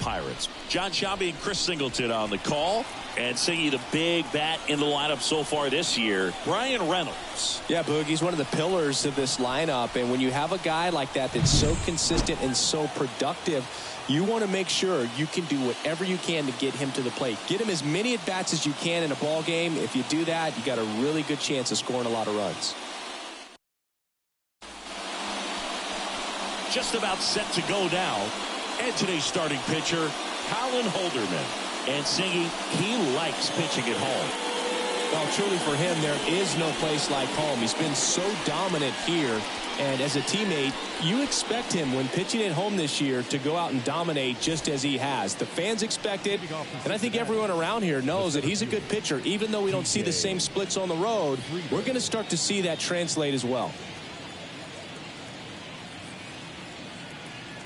Pirates. John Shelby and Chris Singleton on the call. And Singy, the big bat in the lineup so far this year, Brian Reynolds. Yeah, Boog, he's one of the pillars of this lineup. And when you have a guy like that that's so consistent and so productive, you want to make sure you can do whatever you can to get him to the plate. Get him as many at-bats as you can in a ball game. If you do that, you got a really good chance of scoring a lot of runs. Just about set to go now. And today's starting pitcher, Colin Holderman. And Singy, he likes pitching at home. Well, truly for him, there is no place like home. He's been so dominant here. And as a teammate, you expect him when pitching at home this year to go out and dominate just as he has. The fans expect it, and I think everyone around here knows that he's a good pitcher. Even though we don't see the same splits on the road, we're going to start to see that translate as well.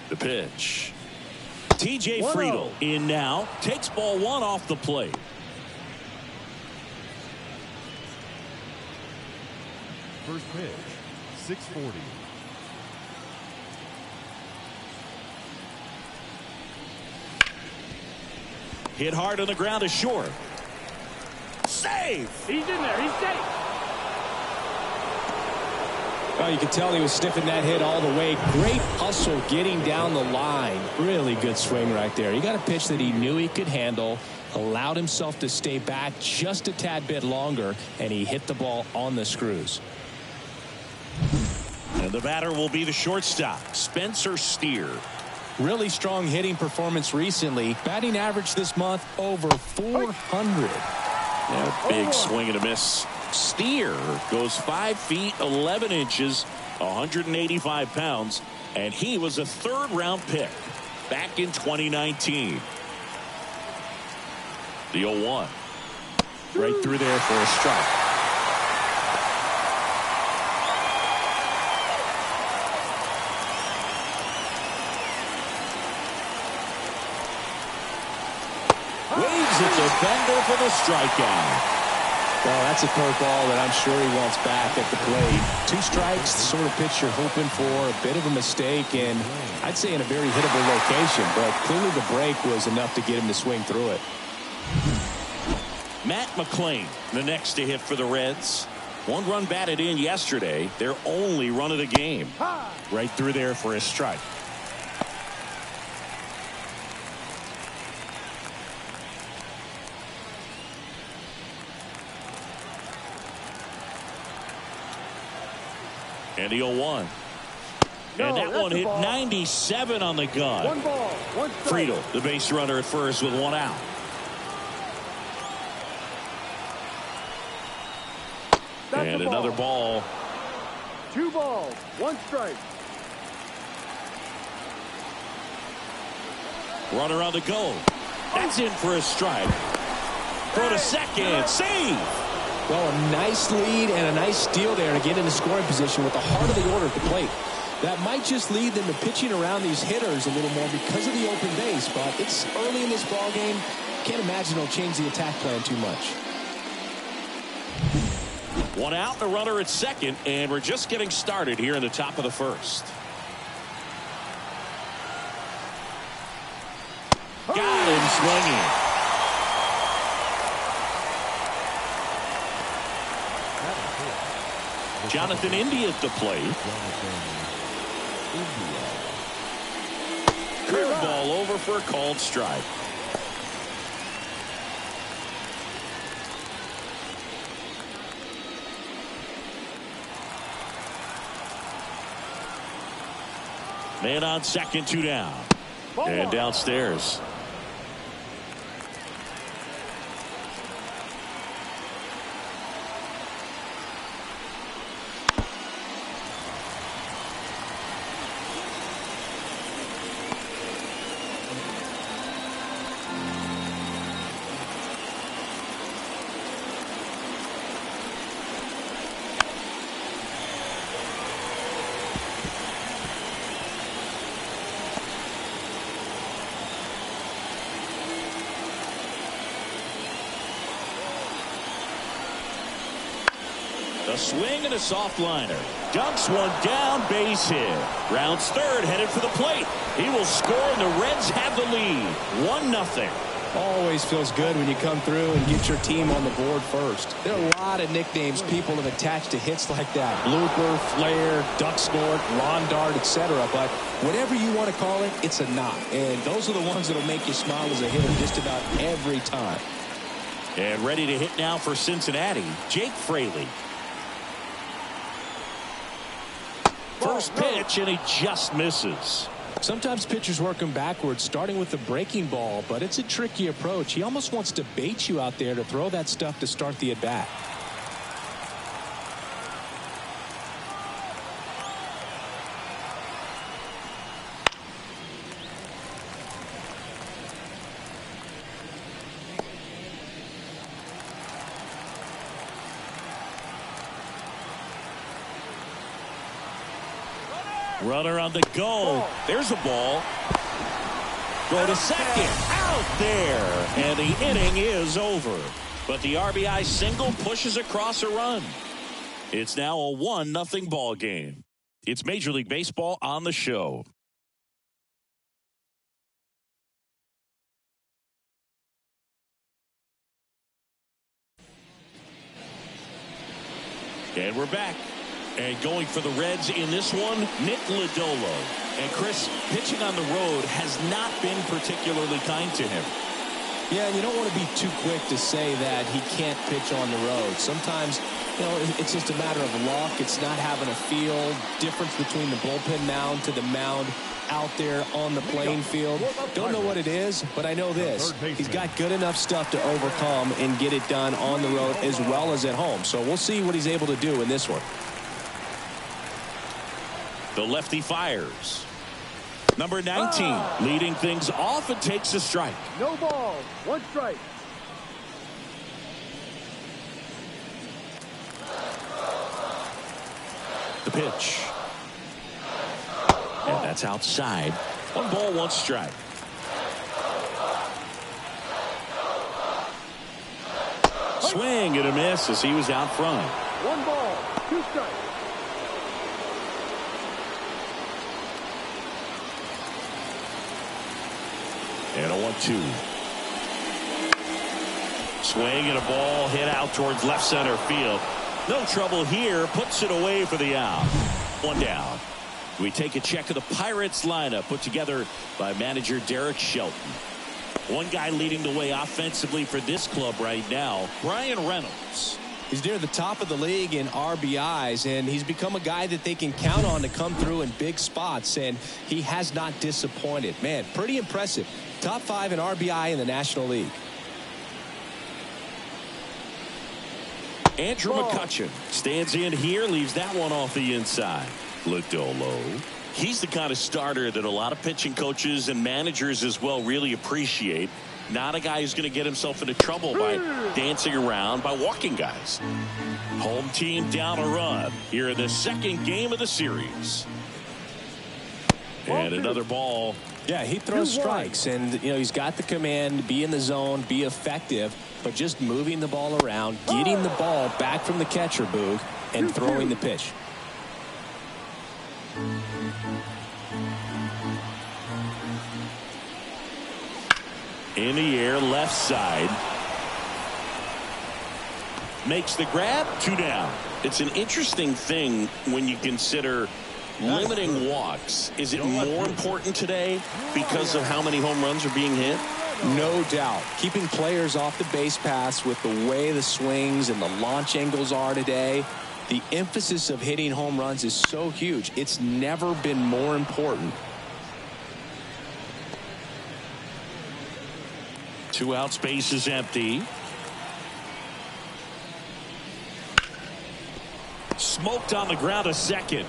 The pitch. T.J. Friedl in now. Takes ball one off the plate. First pitch, 640. Hit hard on the ground to short. Save! He's in there. He's safe. Well, you could tell he was sniffing that hit all the way. Great hustle getting down the line. Really good swing right there. He got a pitch that he knew he could handle, allowed himself to stay back just a tad bit longer, and he hit the ball on the screws. And the batter will be the shortstop, Spencer Steer. Really strong hitting performance recently. Batting average this month over 400. That big swing and a miss. Steer goes 5 feet 11 inches, 185 pounds, and he was a third-round pick back in 2019. The 0-1. Right through there for a strike. Waves a defender for the strikeout. Well, that's a curveball that I'm sure he wants back at the plate. 2 strikes, the sort of pitch you're hoping for. A bit of a mistake, and I'd say in a very hittable location. But clearly the break was enough to get him to swing through it. Matt McClain, the next to hit for the Reds. 1 run batted in yesterday. Their only run of the game. Right through there for a strike. And the 0-1. And that one hit 97 on the gun. 1 ball, 1 strike. Friedl, the base runner at first with 1 out. And another ball. 2 balls, 1 strike. Runner on the go. That's in for a strike. Throw to second. Save. Well, a nice lead and a nice steal there to get into scoring position with the heart of the order at the plate. That might just lead them to pitching around these hitters a little more because of the open base, but it's early in this ball game. Can't imagine it'll change the attack plan too much. 1 out and a runner at second, and we're just getting started here in the top of the first. Got him swinging. Jonathan India at the plate. Curveball over for a called strike. Man on second, 2 down. And downstairs. A swing and a soft liner. Dunks one down, base hit. Rounds third, headed for the plate. He will score, and the Reds have the lead. 1-0. Always feels good when you come through and get your team on the board first. There are a lot of nicknames people have attached to hits like that. Blooper, flare, duck snort, lawn dart, etc. But whatever you want to call it, it's a knock. And those are the ones that will make you smile as a hitter just about every time. And ready to hit now for Cincinnati, Jake Fraley. First pitch, and he just misses. Sometimes pitchers work him backwards, starting with the breaking ball, but it's a tricky approach. He almost wants to bait you out there to throw that stuff to start the at-bat. Runner on the go. There's a ball. Go to second. Out there. And the inning is over. But the RBI single pushes across a run. It's now a 1-0 ball game. It's Major League Baseball on the show. And we're back. And going for the Reds in this one, Nick Lodolo. And Chris, pitching on the road has not been particularly kind to him. Yeah, and you don't want to be too quick to say that he can't pitch on the road. Sometimes, you know, it's just a matter of luck. It's not having a feel. Difference between the bullpen mound to the mound out there on the playing field. Don't know what it is, but I know this. He's got good enough stuff to overcome and get it done on the road as well as at home. So we'll see what he's able to do in this one. The lefty fires. Number 19 leading things off and takes a strike. No balls. 1 strike. The pitch. And that's outside. 1 ball, 1 strike. Swing and a miss as he was out front. 1 ball. 2 strikes. And a 1-2. Swing and a ball hit out towards left center field. No trouble here. Puts it away for the out. 1 down. We take a check of the Pirates lineup put together by manager Derek Shelton. One guy leading the way offensively for this club right now, Brian Reynolds. He's near the top of the league in RBIs, and he's become a guy that they can count on to come through in big spots, and he has not disappointed. Man, pretty impressive. Top 5 in RBI in the National League. Andrew McCutchen stands in here, leaves that one off the inside. Lodolo. He's the kind of starter that a lot of pitching coaches and managers as well really appreciate. Not a guy who's going to get himself into trouble by dancing around, by walking guys. Home team down a run here in the second game of the series. And another ball. Yeah, he throws strikes, and you know he's got the command, be in the zone, be effective, but just moving the ball around, getting the ball back from the catcher, Boog, and throwing the pitch. In the air, left side. Makes the grab, 2 down. It's an interesting thing when you consider limiting walks. Is it more important today because of how many home runs are being hit? No doubt. Keeping players off the base paths with the way the swings and the launch angles are today, the emphasis of hitting home runs is so huge. It's never been more important. 2 out, space is empty. Smoked on the ground to second.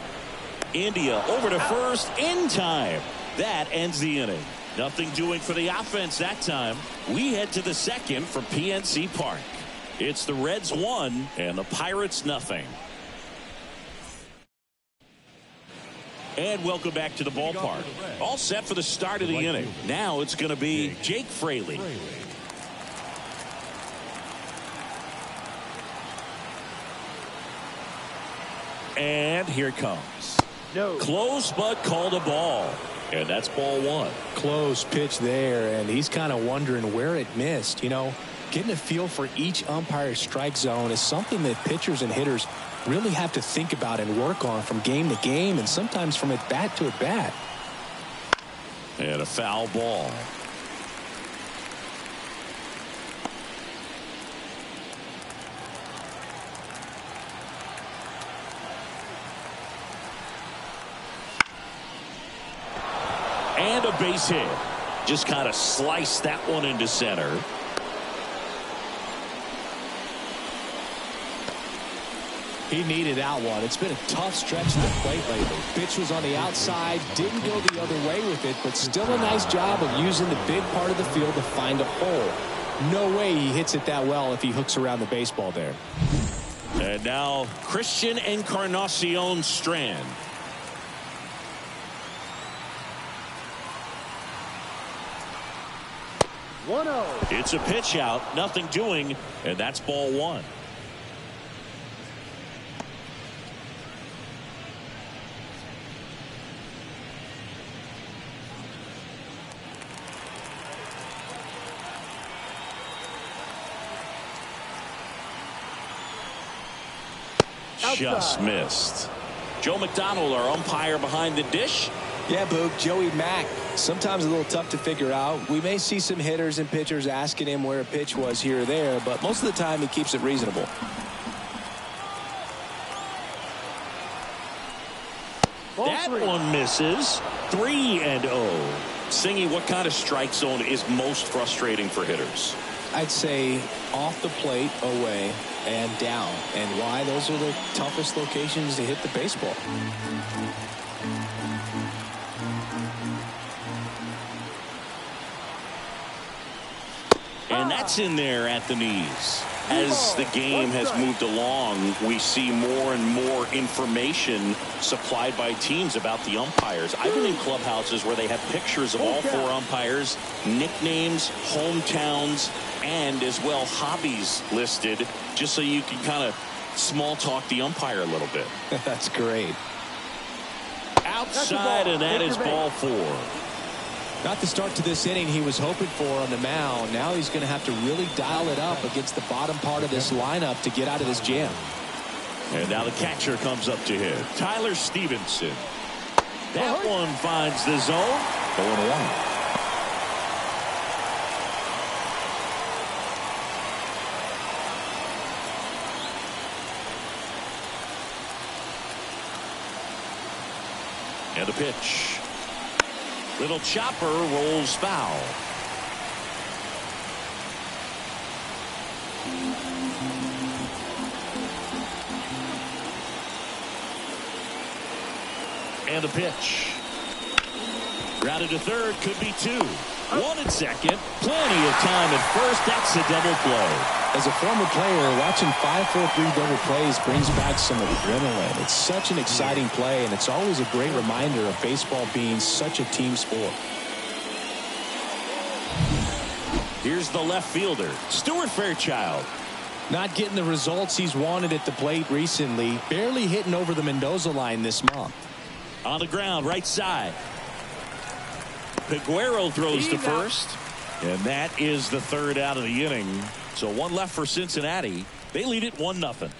India over to first in time. That ends the inning. Nothing doing for the offense that time. We head to the second from PNC Park. It's the Reds 1 and the Pirates nothing. And welcome back to the ballpark. All set for the start of the inning. Now it's going to be Jake Fraley. And here it comes. No. Close, but called a ball. And that's ball one. Close pitch there, and he's kind of wondering where it missed. You know, getting a feel for each umpire's strike zone is something that pitchers and hitters really have to think about and work on from game to game, and sometimes from at bat to at bat. And a foul ball. And a base hit. Just kind of sliced that one into center. He needed that one. It's been a tough stretch to the plate lately. Pitch was on the outside, didn't go the other way with it, but still a nice job of using the big part of the field to find a hole. No way he hits it that well if he hooks around the baseball there. And now Christian Encarnacion Strand. It's a pitch out, nothing doing, and that's ball one. Just missed. Joe McDonald, our umpire behind the dish. Yeah, Boog, Joey Mack. Sometimes a little tough to figure out. We may see some hitters and pitchers asking him where a pitch was here or there, but most of the time he keeps it reasonable. That one misses. 3-0. Singy, what kind of strike zone is most frustrating for hitters? I'd say off the plate, away, and down. And why? Those are the toughest locations to hit the baseball. And that's in there at the knees. As the game has moved along, we see more and more information supplied by teams about the umpires. I've been in clubhouses where they have pictures of all four umpires, nicknames, hometowns, and as well hobbies listed, just so you can kind of small talk the umpire a little bit. That's great. Outside, and that is ball four. Not the start to this inning he was hoping for on the mound. Now he's going to have to really dial it up against the bottom part of this lineup to get out of this jam. And now the catcher comes up to hit. Tyler Stevenson. That one finds the zone. 0-1. And a pitch. Little chopper rolls foul. And a pitch. Grounded to third, could be two. One at second. Plenty of time at first. That's a double play. As a former player, watching 5-4-3 double plays brings back some adrenaline. It's such an exciting play, and it's always a great reminder of baseball being such a team sport. Here's the left fielder, Stuart Fairchild. Not getting the results he's wanted at the plate recently. Barely hitting over the Mendoza line this month. On the ground, right side. Peguero throws to first. And that is the third out of the inning. So one left for Cincinnati. They lead it 1-0.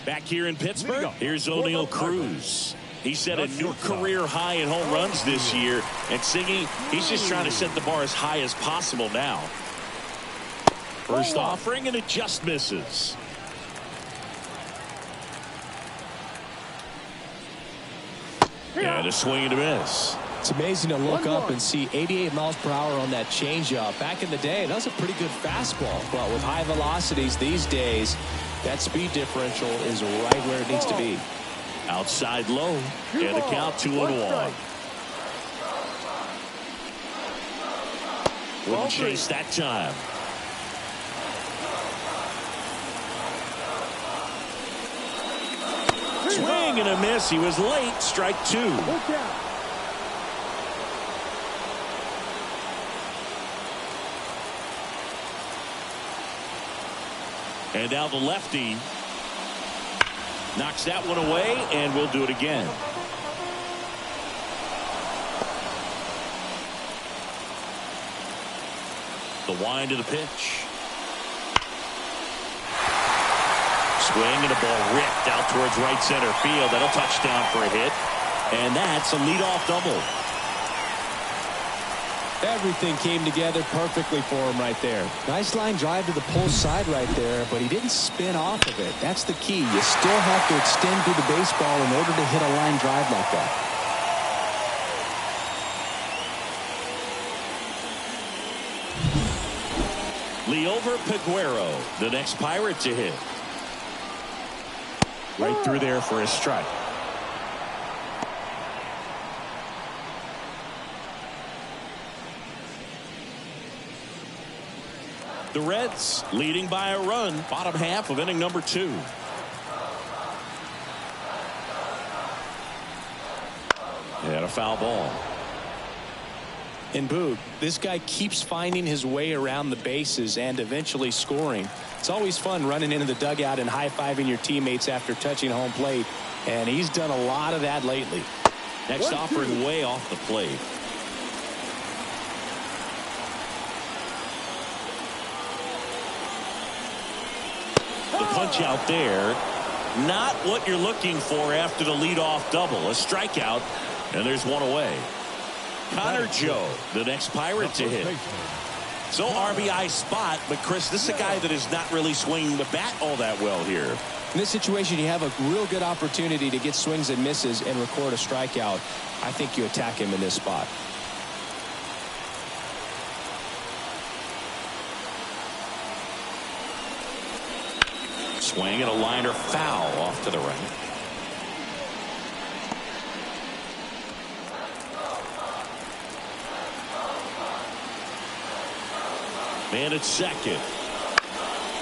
Back here in Pittsburgh, here's O'Neal Cruz. He set a new career high in home runs this year. And Singy, he's just trying to set the bar as high as possible now. First offering, and it just misses. And a swing and a miss. It's amazing to look up and see 88 miles per hour on that changeup. Back in the day, that was a pretty good fastball. But with high velocities these days, that speed differential is right where it needs to be. Outside low, and a count 2-1. Wouldn't chase that time. Swing and a miss. He was late. Strike two. And now the lefty knocks that one away, and we'll do it again. The wind of the pitch. Swing, and a ball ripped out towards right center field. That'll touchdown for a hit. And that's a leadoff double. Everything came together perfectly for him right there. Nice line drive to the pull side right there, but he didn't spin off of it. That's the key. You still have to extend through the baseball in order to hit a line drive like that. Liover Peguero, the next Pirate to hit. Right through there for a strike. The Reds leading by a run, bottom half of inning number 2. And a foul ball. And Boog, this guy keeps finding his way around the bases and eventually scoring. It's always fun running into the dugout and high-fiving your teammates after touching home plate, and he's done a lot of that lately. Next offering way off the plate. The punch out there, not what you're looking for after the leadoff double. A strikeout, and there's one away. Connor Joe, the next Pirate to hit. So RBI spot, but Chris, this is a guy that is not really swinging the bat all that well here. In this situation, you have a real good opportunity to get swings and misses and record a strikeout. I think you attack him in this spot. Swing and a liner foul off to the right. Man at second.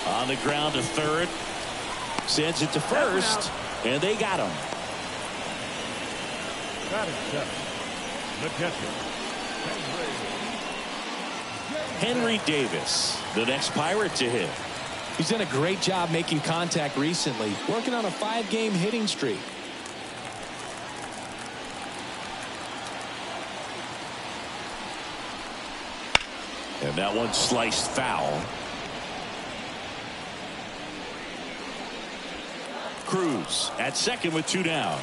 On the ground to third. Sends it to first. And they got him. Henry Davis, the next Pirate to hit. He's done a great job making contact recently, working on a 5-game hitting streak. And that one sliced foul. Cruz at second with 2 down.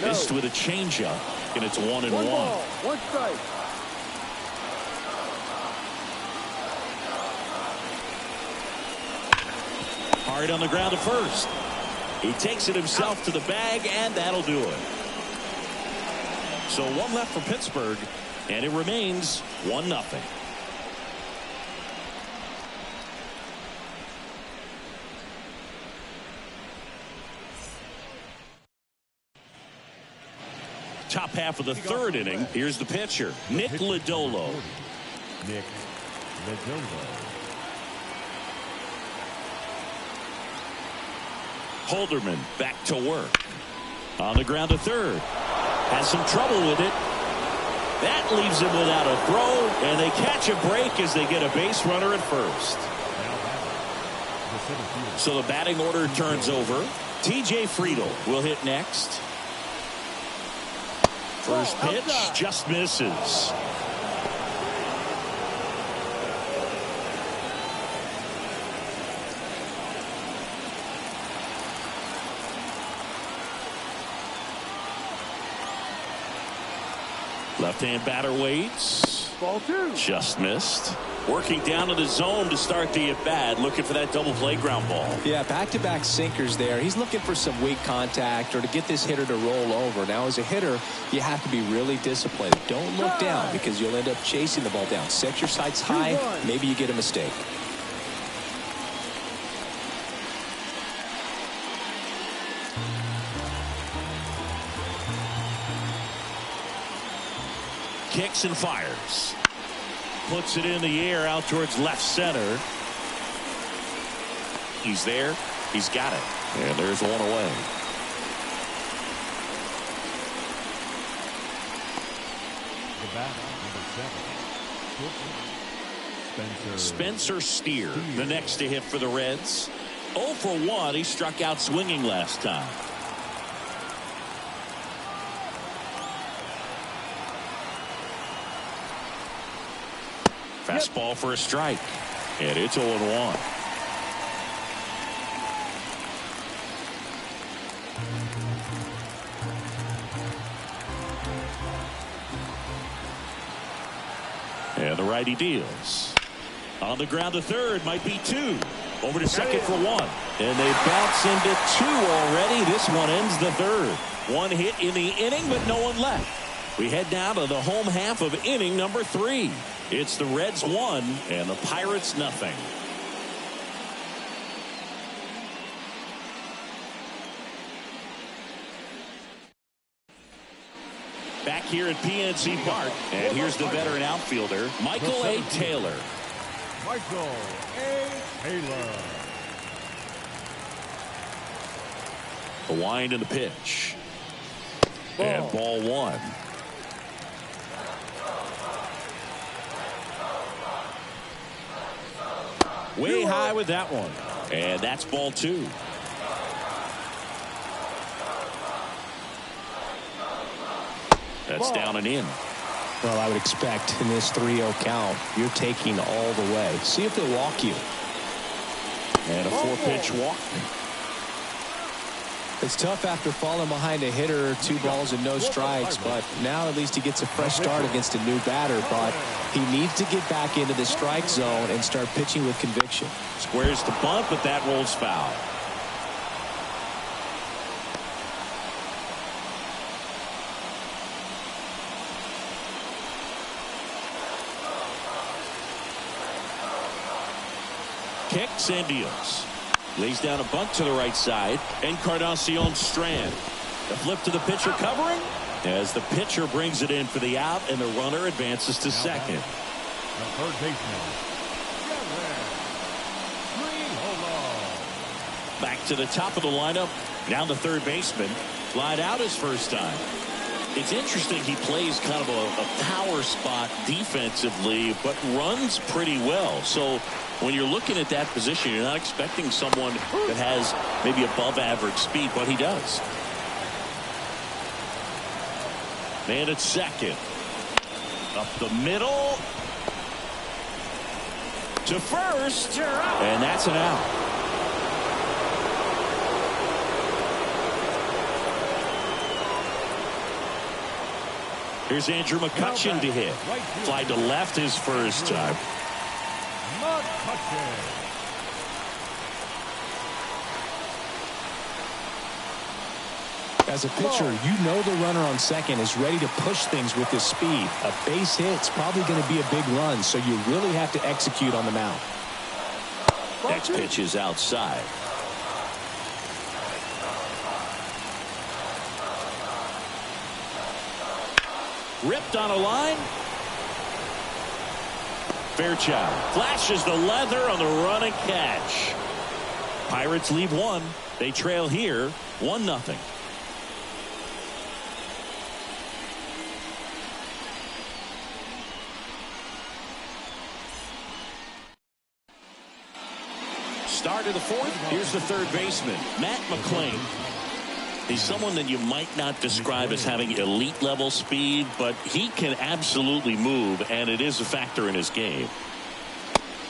Missed with a changeup, and it's 1-1. 1 ball, 1 strike. Hard on the ground to first. He takes it himself to the bag, and that'll do it. So 1 left for Pittsburgh, and it remains 1-0. Top half of the 3rd inning. Here's the pitcher, Nick Lodolo. Nick Lodolo. Holderman back to work. On the ground to third. Has some trouble with it. That leaves him without a throw, and they catch a break as they get a base runner at first. So the batting order turns over. TJ Friedel will hit next. First pitch just misses. Left-hand batter waits. Ball 2. Just missed. Working down to the zone to start the at-bat, looking for that double play ground ball. Yeah, back-to-back sinkers there. He's looking for some weak contact or to get this hitter to roll over. Now, as a hitter, you have to be really disciplined. Don't look down because you'll end up chasing the ball down. Set your sights high. Maybe you get a mistake. Kicks and fires. Puts it in the air out towards left center. He's there. He's got it. And there's one away. The bat, number 7. Spencer Steer, the next to hit for the Reds. 0 for 1. He struck out swinging last time. Fastball for a strike. And it's 0-1. And the righty deals. On the ground to third, might be 2. Over to second for 1. And they bounce into 2 already. This one ends the third. 1 hit in the inning, but no one left. We head now to the home half of inning number 3. It's the Reds 1 and the Pirates nothing. Back here at PNC Park, and here's the veteran outfielder, Michael A. Taylor. Michael A. Taylor. The wind and the pitch. And ball 1. Way high with that one. And that's ball 2. That's down and in. Well, I would expect in this 3-0 count, you're taking all the way. See if they'll walk you. And a 4-pitch walk. It's tough after falling behind a hitter, 2 balls and no strikes, but now at least he gets a fresh start against a new batter. But he needs to get back into the strike zone and start pitching with conviction. Squares the bunt, but that rolls foul. Kicks and deals. Lays down a bunt to the right side. Encarnacion Strand. The flip to the pitcher covering as the pitcher brings it in for the out, and the runner advances to second. The third baseman. Back to the top of the lineup. Now the third baseman. Flied out his first time. It's interesting, he plays kind of a power spot defensively, but runs pretty well. So when you're looking at that position, you're not expecting someone that has maybe above average speed, but he does. Man at second. Up the middle. To first. And that's an out. Here's Andrew McCutchen to hit. Fly to left his first time. As a pitcher, you know the runner on second is ready to push things with his speed. A base hit's probably going to be a big run, so you really have to execute on the mound. Next pitch is outside. Ripped on a line. Fairchild flashes the leather on the run and catch. Pirates leave 1. They trail here 1-0. Start of the 4th. Here's the third baseman, Matt McClain. He's someone that you might not describe as having elite level speed, but he can absolutely move, and it is a factor in his game.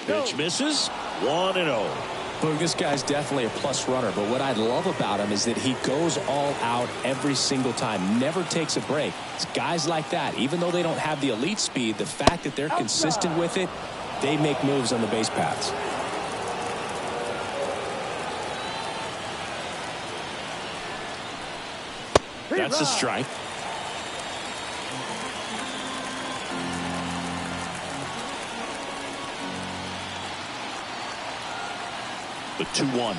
Pitch misses. 1-0. Look, this guy's definitely a plus runner, but what I love about him is that he goes all out every single time, never takes a break. It's guys like that, even though they don't have the elite speed, the fact that they're consistent with it, they make moves on the base paths. That's a strike. The 2-1.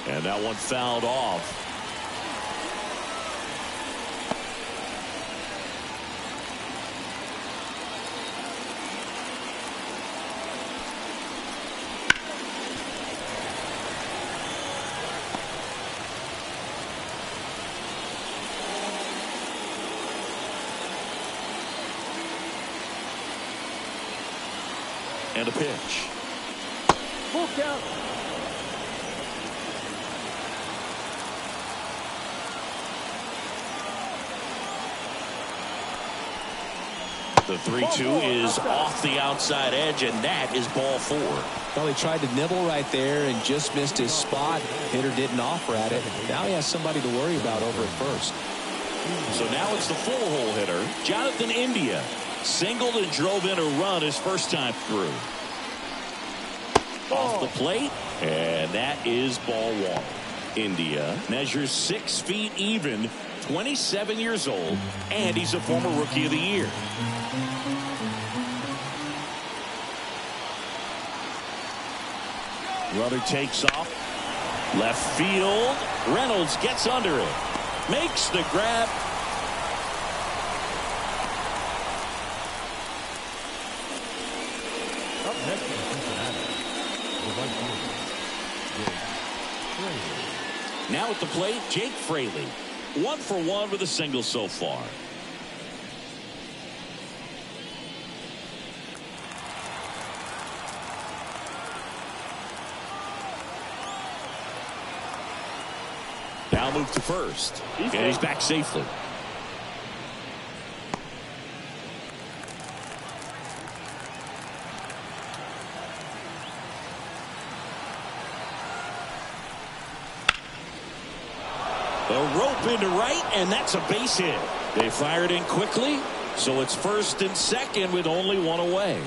And that one fouled off. And a pitch. Full count. The 3-2 is off the outside edge, and that is ball 4. Well, he tried to nibble right there and just missed his spot. Hitter didn't offer at it. Now he has somebody to worry about over at first. So now it's the full hole hitter, Jonathan India. Singled and drove in a run his first time through. Off the plate, and that is ball 1. India measures 6 feet even, 27 years old, and he's a former Rookie of the Year. Runner takes off. Left field. Reynolds gets under it. Makes the grab. Up next in Cincinnati, the right fielder, Jake Fraley. Now at the plate, Jake Fraley. 1 for 1 with a single so far. Now move to first. And he's back safely. A rope into right, and that's a base hit. They fired in quickly, so it's first and second with only 1 away.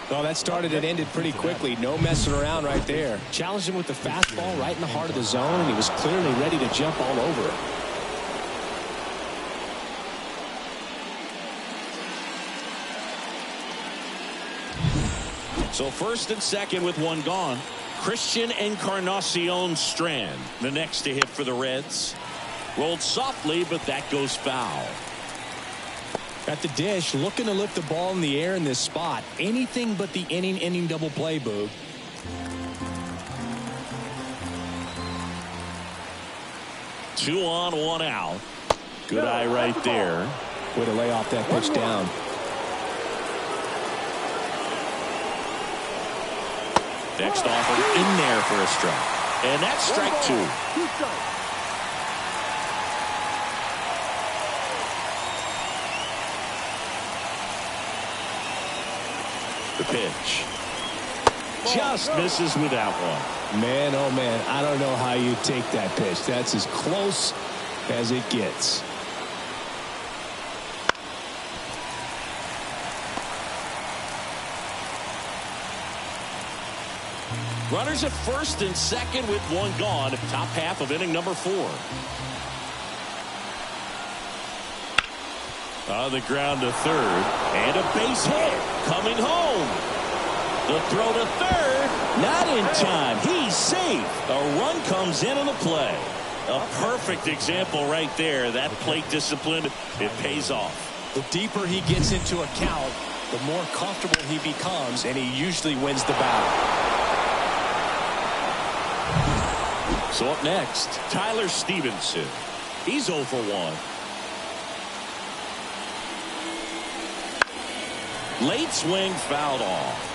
Well, that started and ended pretty quickly. No messing around right there. Challenged him with the fastball right in the heart of the zone, and he was clearly ready to jump all over it. So first and second with 1 gone. Christian Encarnacion Strand, the next to hit for the Reds. Rolled softly, but that goes foul. At the dish, looking to lift the ball in the air in this spot. Anything but the inning double play, Boog. Two on, 1 out. Good eye right there. Way to lay off that pitch down. Next offer in there for a strike. And that's strike 2. 2 strikes. The pitch. Just misses with that one. Man, oh man, I don't know how you take that pitch. That's as close as it gets. Runners at first and second with 1 gone. Top half of inning number 4. On the ground to third. And a base hit. Coming home. The throw to third. Not in time. He's safe. A run comes in on the play. A perfect example right there. That plate discipline, it pays off. The deeper he gets into a count, the more comfortable he becomes, and he usually wins the battle. So up next, Tyler Stevenson. He's 0 for 1. Late swing fouled off.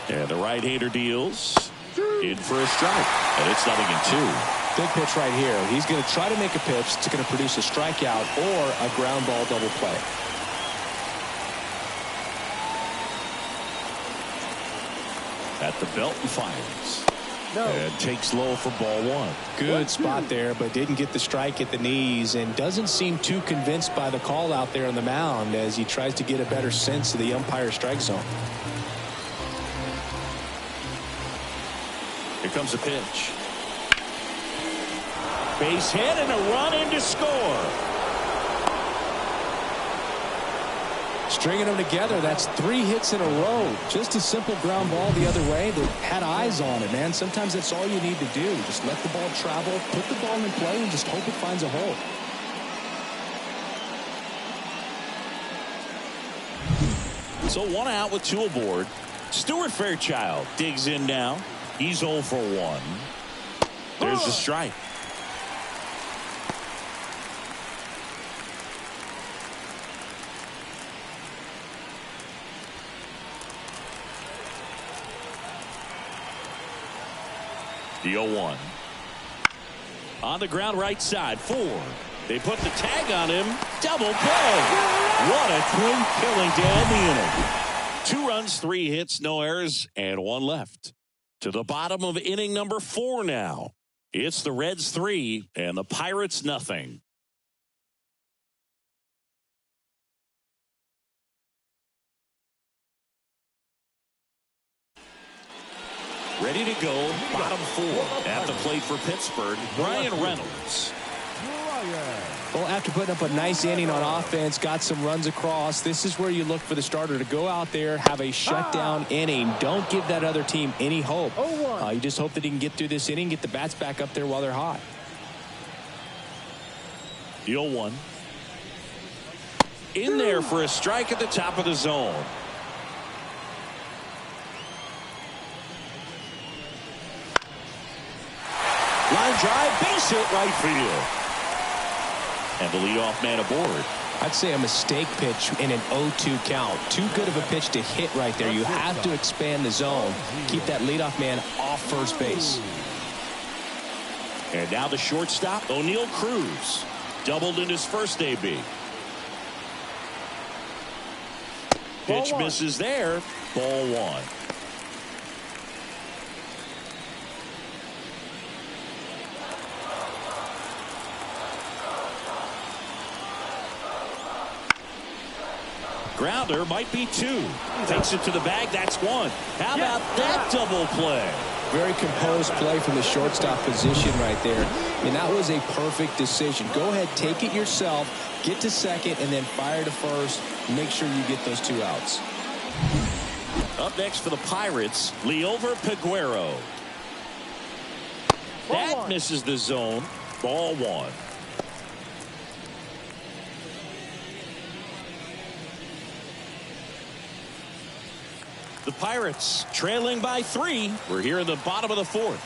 And the right-hander deals in for a strike. And it's 0-2. Big pitch right here. He's going to try to make a pitch that's going to produce a strikeout or a ground ball double play. At the belt and fires. No. And takes low for ball 1. Good spot there, but didn't get the strike at the knees and doesn't seem too convinced by the call out there on the mound as he tries to get a better sense of the umpire strike zone. Here comes a pitch. Base hit and a run in to score. Stringing them together, that's 3 hits in a row. Just a simple ground ball the other way that had eyes on it, man. Sometimes that's all you need to do. Just let the ball travel, put the ball in play, and just hope it finds a hole. So 1 out with 2 aboard. Stuart Fairchild digs in now. He's 0 for 1. There's a strike. The 0-1. On the ground right side. 4. They put the tag on him. Double play. What a twin killing to end the inning. 2 runs, 3 hits, no errors, and 1 left. To the bottom of inning number 4 now. It's the Reds 3 and the Pirates nothing. Ready to go, bottom 4 at the plate for Pittsburgh, Brian Reynolds. Well, after putting up a nice inning on offense, got some runs across, this is where you look for the starter to go out there, have a shutdown inning. Don't give that other team any hope. You just hope that he can get through this inning, get the bats back up there while they're hot. The 0-1. In there for a strike at the top of the zone. Line drive, base hit right field. And the leadoff man aboard. I'd say a mistake pitch in an 0-2 count. Too good of a pitch to hit right there. You have to expand the zone. Keep that leadoff man off first base. And now the shortstop, O'Neal Cruz. Doubled in his first AB. Pitch misses there. Ball 1. Grounder might be 2. Takes it to the bag. That's 1. How about that double play? Very composed play from the shortstop position right there. And that was a perfect decision. Go ahead, take it yourself, get to second, and then fire to first. Make sure you get those 2 outs. Up next for the Pirates, Liover Peguero. That misses the zone. Ball 1. The Pirates trailing by 3. We're here in the bottom of the 4th.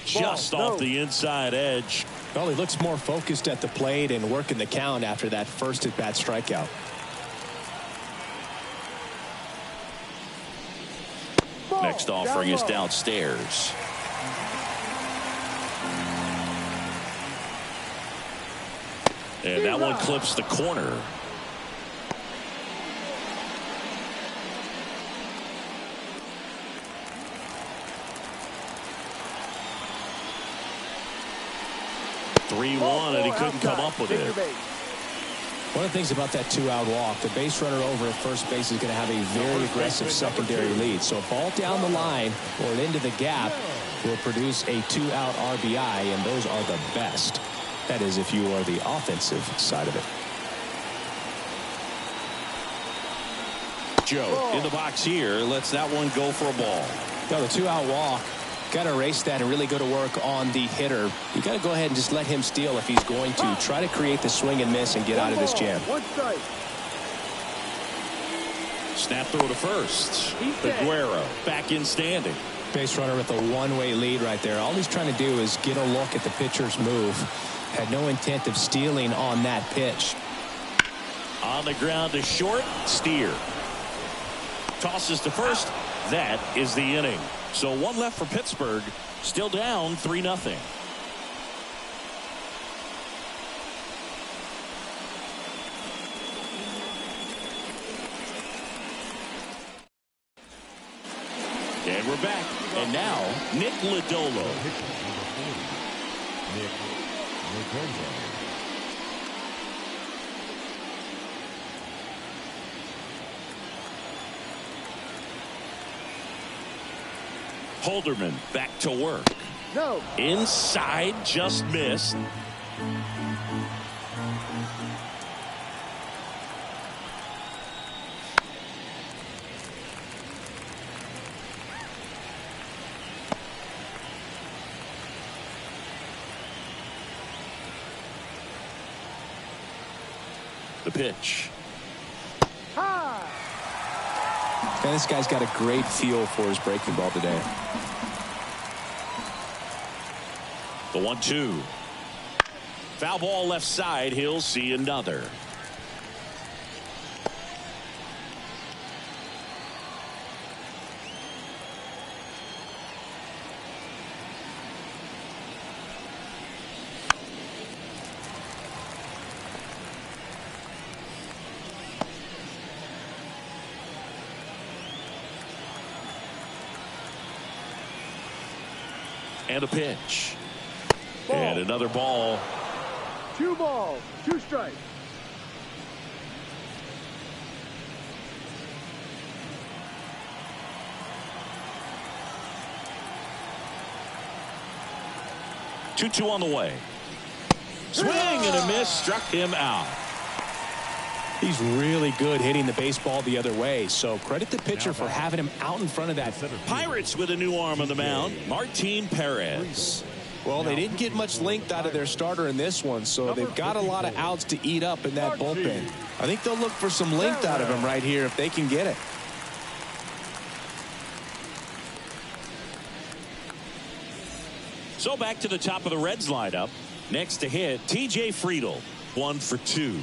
Just off the inside edge. Well, he looks more focused at the plate and working the count after that first at-bat strikeout. Next offering is downstairs. And that one clips the corner. And he couldn't come up with it. One of the things about that 2-out walk, the base runner over at first base is going to have a very aggressive secondary lead. So a ball down the line or into the gap will produce a 2-out RBI, and those are the best. That is, if you are the offensive side of it. Joe in the box here lets that one go for a ball. No, the 2-out walk. Got to erase that and really go to work on the hitter. You got to go ahead and just let him steal if he's going to. Try to create the swing and miss and get out of this jam. Snap throw to first. Peguero back in standing. Base runner with a one-way lead right there. All he's trying to do is get a look at the pitcher's move. Had no intent of stealing on that pitch. On the ground to short. Steer. Tosses to first. That is the inning. So 1 left for Pittsburgh. Still down 3-0. And we're back. And now Nick Lodolo. Holderman back to work. No. Inside, just missed. The pitch. Man, this guy's got a great feel for his breaking ball today. The 1-2. Foul ball left side. He'll see another. And a pitch. Ball. And another ball. 2 balls, 2 strikes. Two on the way. Swing and a miss. Struck him out. He's really good hitting the baseball the other way, so credit the pitcher for having him out in front of that. Pirates with a new arm on the mound. Martin Perez. Well, they didn't get much length out of their starter in this one, so they've got a lot of outs to eat up in that bullpen. I think they'll look for some length out of him right here if they can get it. So back to the top of the Reds lineup. Next to hit, T.J. Friedl, 1 for 2.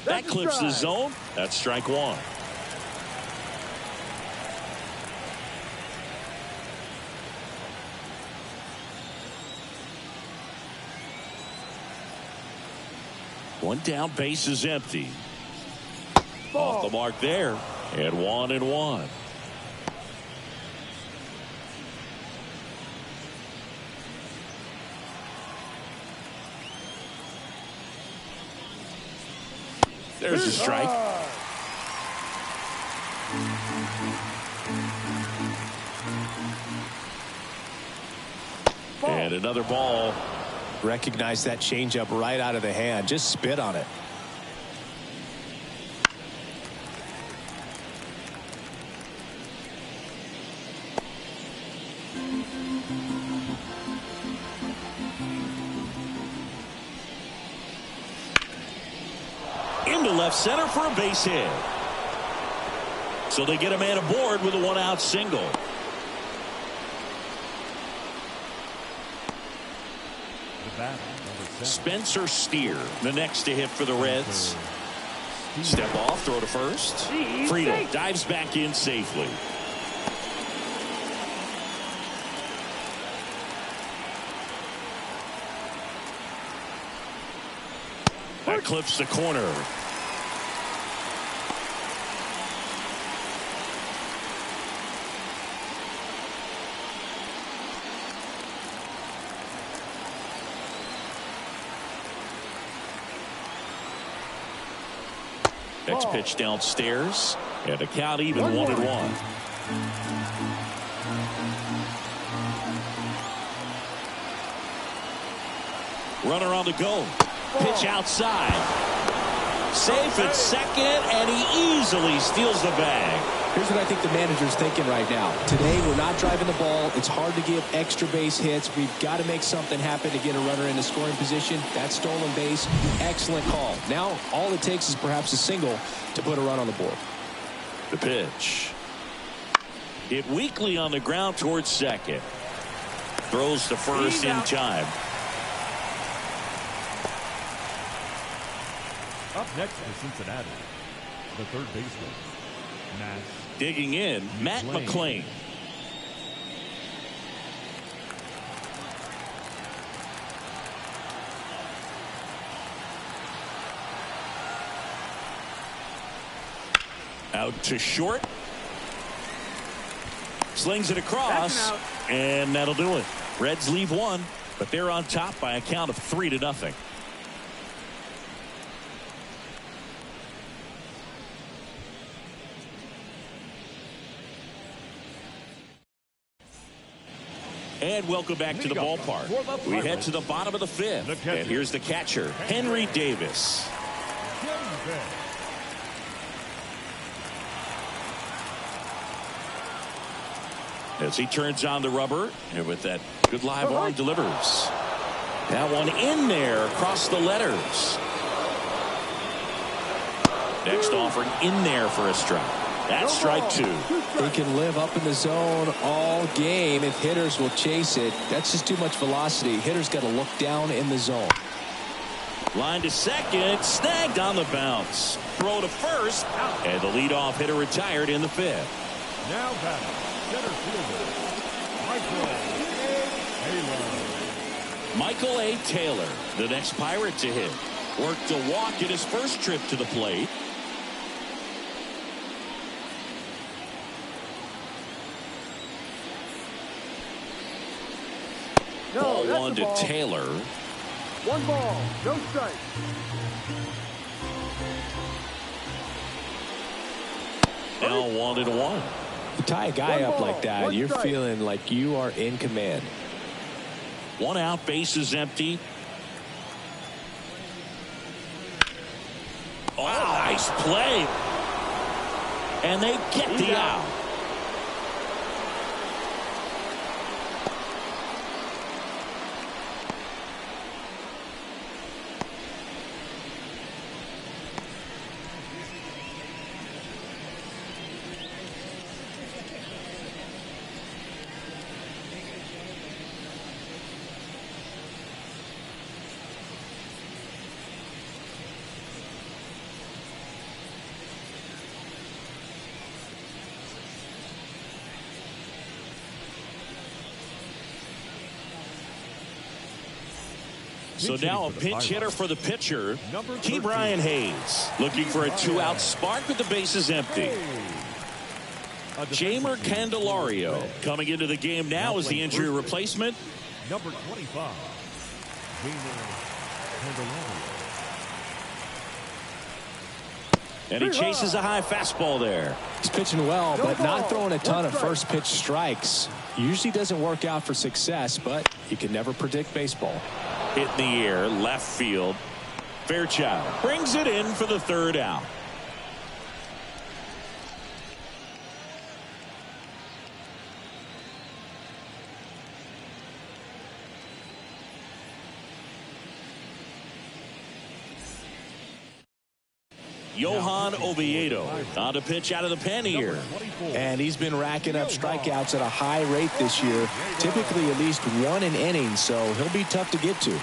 That clips the zone. That's strike 1. One down, base is empty. Ball. Off the mark there. And 1-1. There's a strike. And another ball. Recognize that changeup right out of the hand. Just spit on it. Into left center for a base hit. So they get a man aboard with a 1-out single. Spencer Steer, the next to hit for the Reds. Step off, throw to first. Friedl dives back in safely. That clips the corner. Next pitch downstairs, and a count even 1-1. Runner on the go. Pitch outside. Safe at second, and he easily steals the bag. Here's what I think the manager's thinking right now. Today, we're not driving the ball. It's hard to get extra base hits. We've got to make something happen to get a runner in a scoring position. That stolen base, excellent call. Now, all it takes is perhaps a single to put a run on the board. The pitch. Hit weakly on the ground towards second. Throws to first in time. Up next for Cincinnati, the third baseman, Matt. Digging in, Matt McClain. Out to short. Slings it across, and that'll do it. Reds leave one, but they're on top by a count of 3-0. And welcome back to the ballpark. We head to the bottom of the 5th. And here's the catcher, Henry Davis. As he turns on the rubber, and with that good live arm delivers. That one in there across the letters. Next offering in there for a strike. That's strike 2. He can live up in the zone all game if hitters will chase it. That's just too much velocity. Hitters got to look down in the zone. Line to second, snagged on the bounce. Throw to first, and the leadoff hitter retired in the 5th. Now batting, center fielder, Michael A. Taylor, the next Pirate to hit. Worked a walk in his first trip to the plate. Ball 1 to Taylor. 1 ball, no strike. Now 1-1. To tie a guy up like that, you're feeling like you are in command. 1 out, bases empty. Oh, nice play. And they get the out. So now a pinch hitter for the pitcher, T. Brian Hayes, looking for a 2-out spark with the bases empty. Jamer Candelario coming into the game now as the injury replacement. Number 25, Jamer Candelario. And he chases a high fastball there. He's pitching well, but not throwing a ton of first pitch strikes. Usually doesn't work out for success, but you can never predict baseball. Hit in the air, left field. Fairchild brings it in for the 3rd out. Johan Oviedo on to pitch out of the pen here. And he's been racking up strikeouts at a high rate this year, typically at least 1 an inning, so he'll be tough to get to.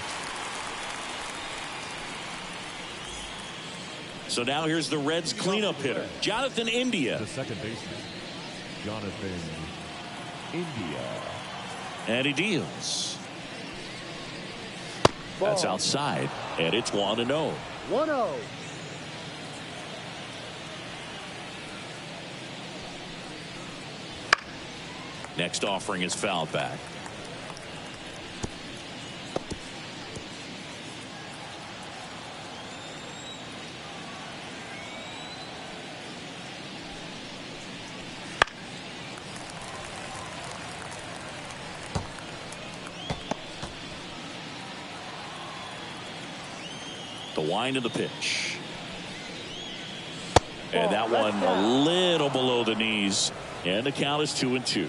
So now here's the Reds cleanup hitter, Jonathan India. The second baseman, Jonathan India. And he deals. That's outside, and it's 1-0. 1-0. Next offering is fouled back. The wind of the pitch. And that one a little below the knees. And the count is 2-2.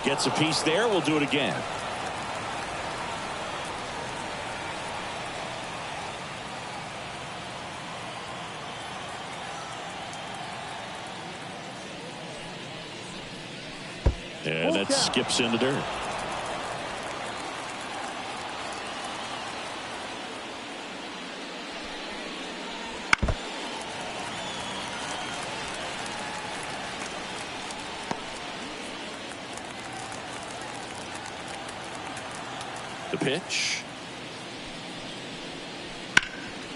Gets a piece there. We'll do it again. And that skips in the dirt. The pitch.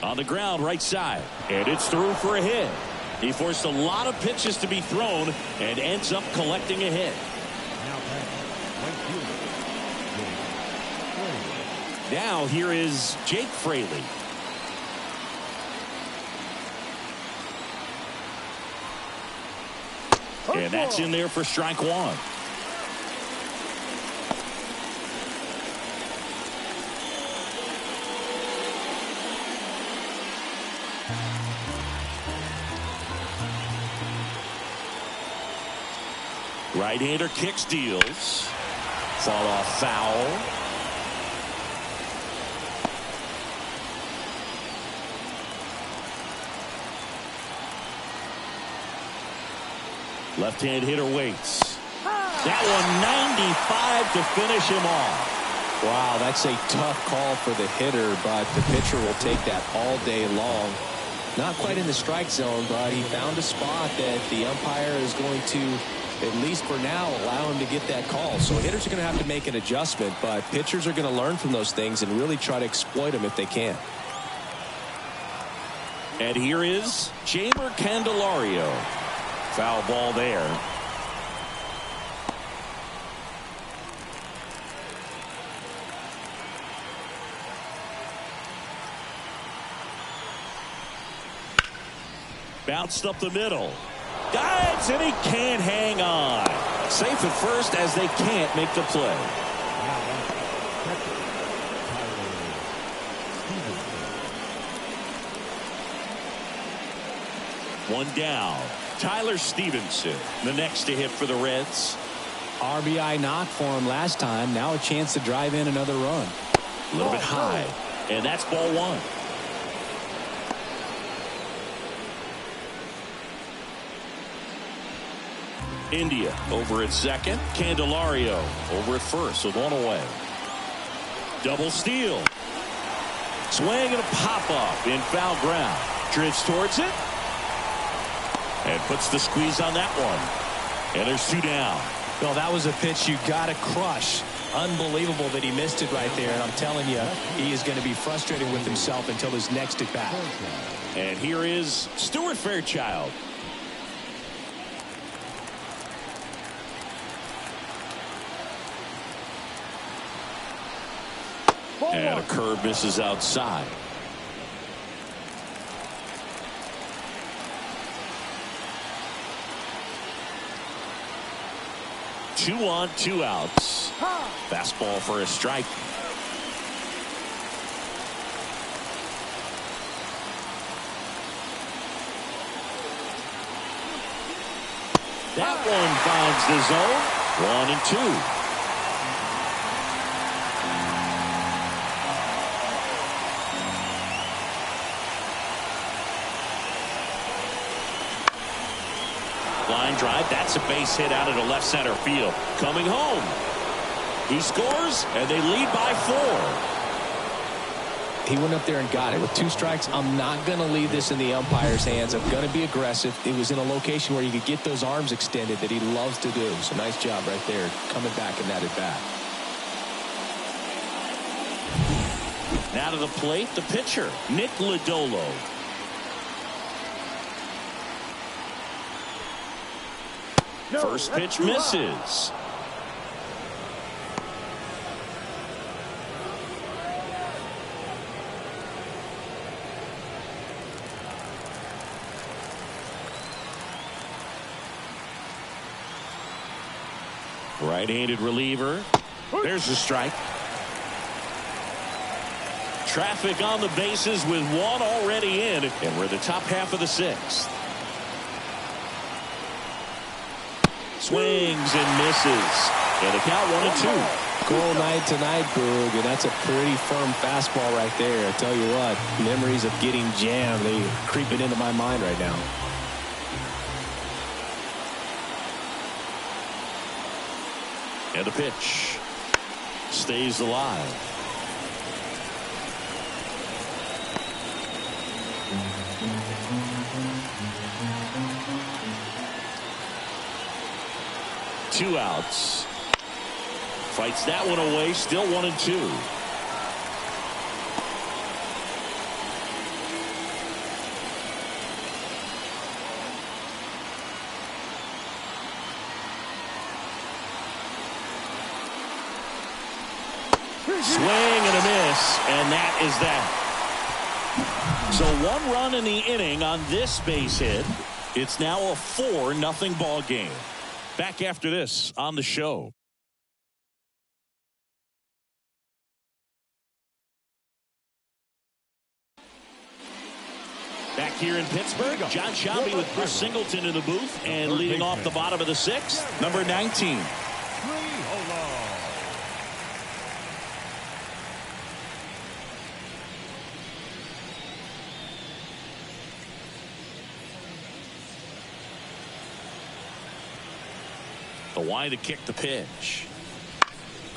On the ground, right side. And it's through for a hit. He forced a lot of pitches to be thrown and ends up collecting a hit. Now here is Jake Fraley. And that's in there for strike 1. Right-hander kicks, deals. Fall off foul. Left-hand hitter waits. That one 95 to finish him off. Wow, that's a tough call for the hitter, but the pitcher will take that all day long. Not quite in the strike zone, but he found a spot that the umpire is going to, at least for now, allow him to get that call. So hitters are going to have to make an adjustment, but pitchers are going to learn from those things and really try to exploit them if they can. And here is Jeimer Candelario. Foul ball there. Bounced up the middle. Dives, and he can't hang on. Safe at first as they can't make the play. One down. Tyler Stevenson, the next to hit for the Reds. RBI knock for him last time. Now a chance to drive in another run. A little bit high. And that's ball one. India over at second. Candelario over at first with one away. Double steal. Swing and a pop-up in foul ground. Drifts towards it. And puts the squeeze on that one. And there's two down. Well, that was a pitch you got to crush. Unbelievable that he missed it right there. And I'm telling you, he is going to be frustrated with himself until his next at bat. And here is Stuart Fairchild. And a curve misses outside. Two on, two outs. Fastball for a strike. That one finds the zone. 1-2. Line drive. That's a base hit out into left center field. Coming home. He scores, and they lead by 4. He went up there and got it. With 2 strikes, I'm not going to leave this in the umpire's hands. I'm going to be aggressive. It was in a location where you could get those arms extended that he loves to do. So nice job right there, coming back in that at bat. Now to the plate, the pitcher, Nick Lodolo. First pitch misses. Right-handed reliever. There's the strike. Traffic on the bases with one already in, and we're the top half of the 6th. Swings and misses. And the count 1-2. Cool night tonight, Boog, and that's a pretty firm fastball right there. I tell you what, memories of getting jammed, they creeping into my mind right now. And the pitch stays alive. Two outs. Fights that one away. Still 1-2. Swing and a miss, and that is that. So 1 run in the inning on this base hit. It's now a 4-0 ball game. Back after this on the show. Back here in Pittsburgh, John Shelby with Chris Singleton in the booth, and leading off the bottom of the 6th, number 19. So why to kick the pitch?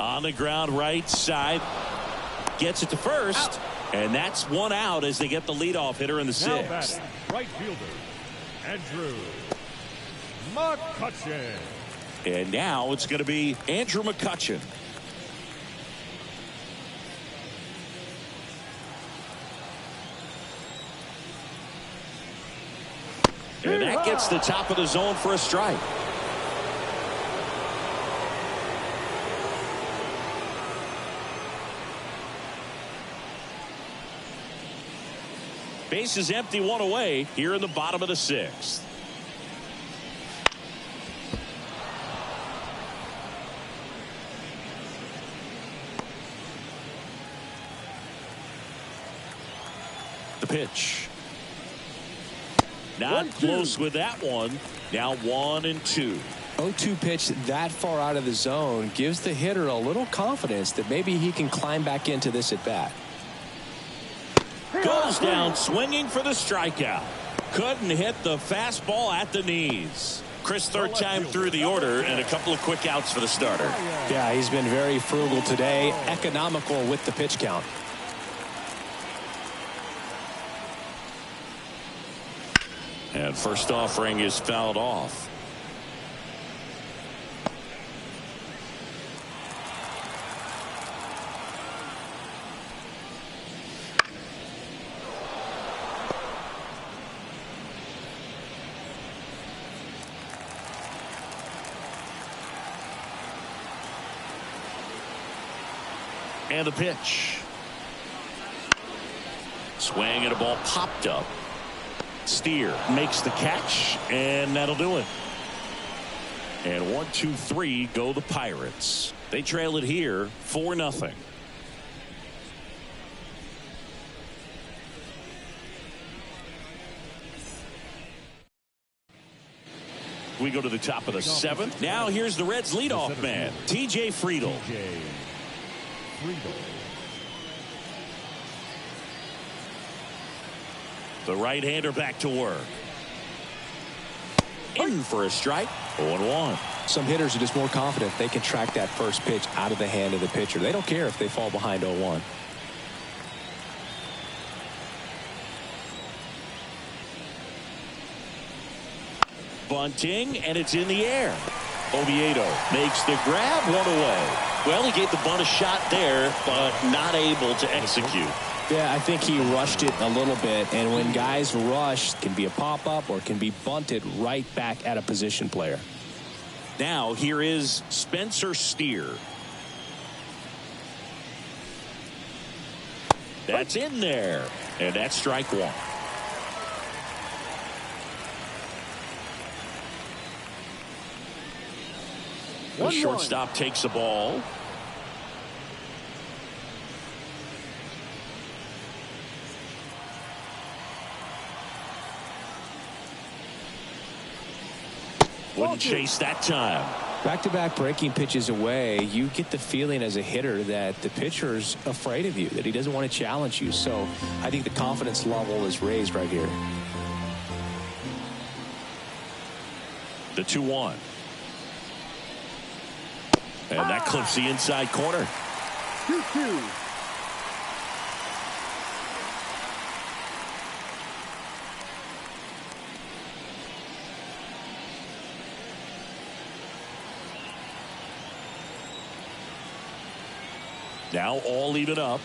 On the ground right side. Gets it to first. And that's one out as they get the leadoff hitter in the Now sixth. batting, right fielder, Andrew McCutchen. And now it's going to be Andrew McCutchen. And that gets the top of the zone for a strike. Base is empty, one away here in the bottom of the sixth. The pitch. Not close with that one. Now 1-2. 0-2 pitch that far out of the zone gives the hitter a little confidence that maybe he can climb back into this at bat. Goes down swinging for the strikeout. Couldn't hit the fastball at the knees. Chris, third time through the order and a couple of quick outs for the starter. Yeah, he's been very frugal today, economical with the pitch count. And first offering is fouled off. And the pitch. Swing and a ball popped up. Steer makes the catch, and that'll do it. And 1-2-3 go the Pirates. They trail it here 4-0. We go to the top of the seventh. Now here's the Reds leadoff man, T.J. Friedl. The right-hander back to work. In for a strike. 0-1. Some hitters are just more confident they can track that first pitch out of the hand of the pitcher. They don't care if they fall behind 0-1. Bunting, and it's in the air. Oviedo makes the grab, one away. Well, he gave the bunt a shot there, but not able to execute. Yeah, I think he rushed it a little bit, and when guys rush, it can be a pop-up or it can be bunted right back at a position player. Now here is Spencer Steer. That's in there, and that's strike one. The shortstop takes the ball. Wouldn't chase that time. Back-to-back breaking pitches away, you get the feeling as a hitter that the pitcher's afraid of you, that he doesn't want to challenge you. So I think the confidence level is raised right here. The 2-1. And that clips the inside corner. 2-2. Now all even up.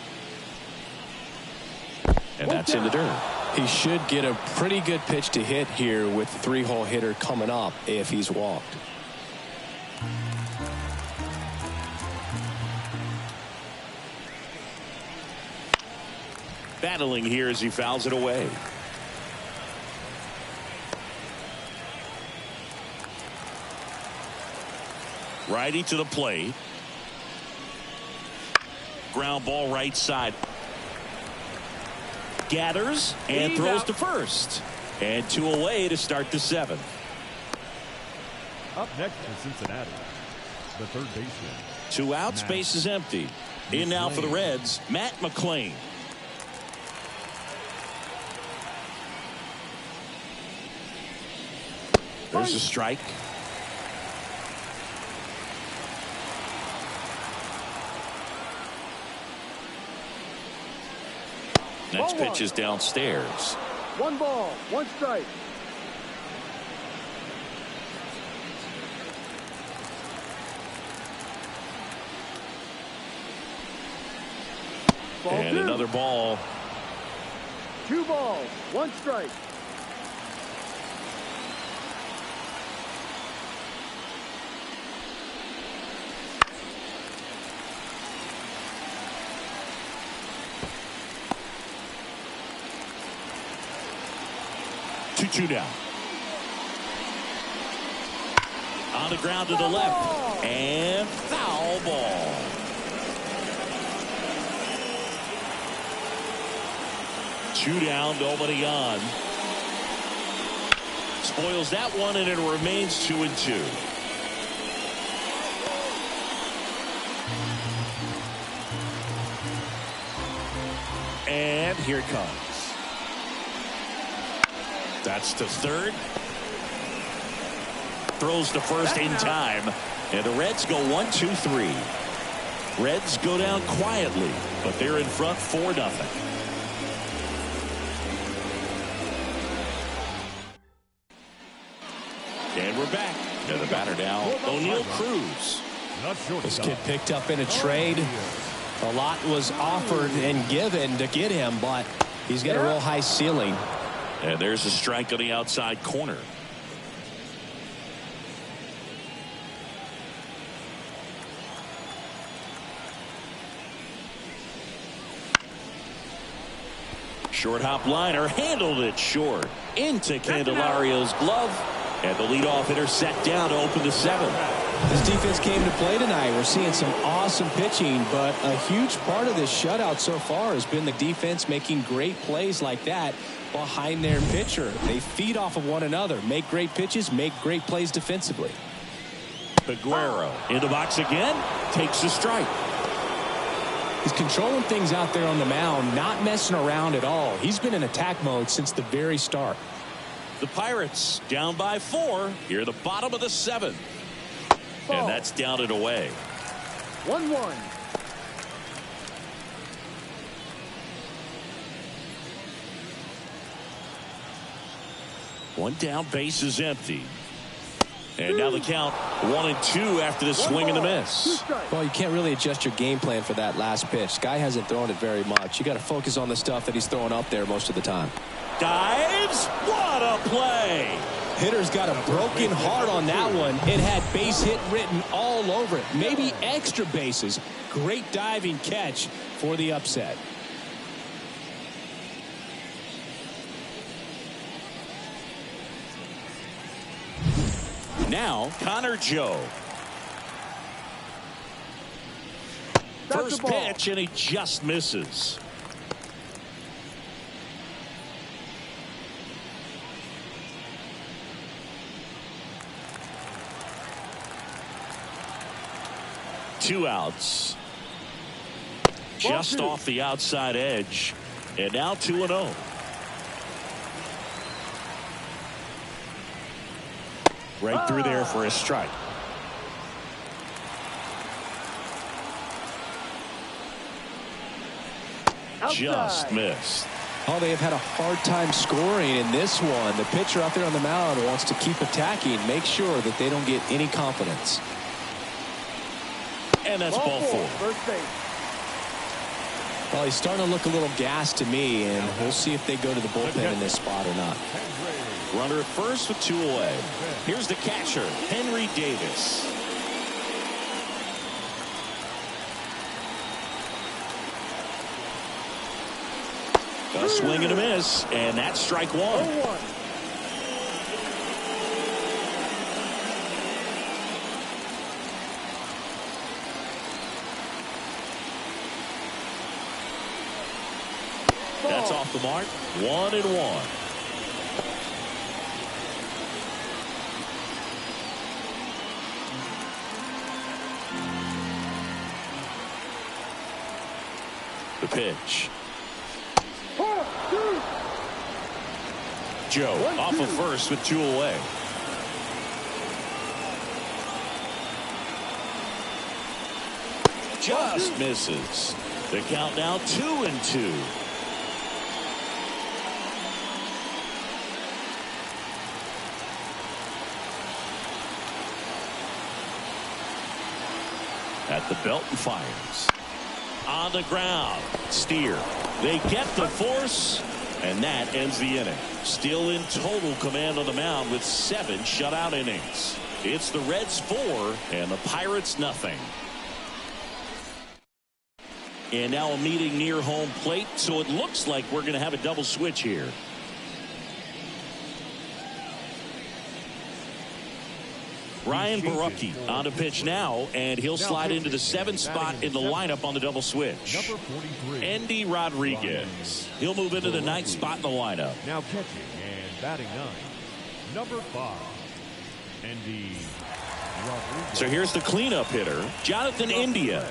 And that's in the dirt. He should get a pretty good pitch to hit here with the three-hole hitter coming up if he's walked. Battling here as he fouls it away. Righty to the plate. Ground ball right side. Gathers and throws to first. And 2 away to start the seventh. Up next for Cincinnati, the third baseman. 2 outs, base is empty. In now for the Reds, Matt McClain. There's a strike. Next pitch is downstairs. 1 ball, 1 strike. Ball and 2. another ball. 2 balls, 1 strike. Two down. On the ground to the left. And foul ball. Two down, nobody on. Spoils that one, and it remains 2-2. And here it comes. That's to third. Throws to first in time. And the Reds go 1-2-3. Reds go down quietly, but they're in front 4-0. And we're back. And the batter now, O'Neal Cruz. This kid picked up in a trade. A lot was offered and given to get him, but he's got a real high ceiling. And there's a strike on the outside corner. Short hop liner, handled it short into Candelario's glove, and the leadoff hitter set down to open the 7th. This defense came to play tonight. We're seeing some awesome pitching, but a huge part of this shutout so far has been the defense making great plays like that behind their pitcher. They feed off of one another, make great pitches, make great plays defensively. Aguero in the box again, takes a strike. He's controlling things out there on the mound, not messing around at all. He's been in attack mode since the very start. The Pirates down by 4 here at the bottom of the 7th. And that's down and away. 1-1. One down, base is empty. And now the count 1-2 after the swing and the miss. Well, you can't really adjust your game plan for that last pitch. Guy hasn't thrown it very much. You got to focus on the stuff that he's throwing up there most of the time. Dives. What a play. Hitter's got a broken heart on that one. It had base hit written all over it. Maybe extra bases. Great diving catch for the upset. Now Connor Joe. First pitch, and he just misses. Two outs. Just off the outside edge. And now 2-0. Right through there for a strike. Just missed. Oh, they have had a hard time scoring in this one. The pitcher out there on the mound wants to keep attacking, make sure that they don't get any confidence. And that's ball 4. First base. Well, he's starting to look a little gassed to me, and we'll see if they go to the bullpen in this spot or not. Runner at first with 2 away. Here's the catcher, Henry Davis. A swing and a miss, and that's strike 1. 0-1. That's off the mark. 1-1. The pitch. Joe off of first with 2 away. Just misses. The count now 2-2. The belt and fires. On the ground. Steer. They get the force. And that ends the inning. Still in total command on the mound with 7 shutout innings. It's the Reds 4 and the Pirates nothing. And now a meeting near home plate, so it looks like we're going to have a double switch here. Ryan Barucki on to pitch now, and he'll slide into the 7th spot in the lineup on the double switch. Number 43. Andy Rodriguez. He'll move into the 9th spot in the lineup. Now catching and batting 9. Number 5. Andy Rodriguez. So here's the cleanup hitter, Jonathan India.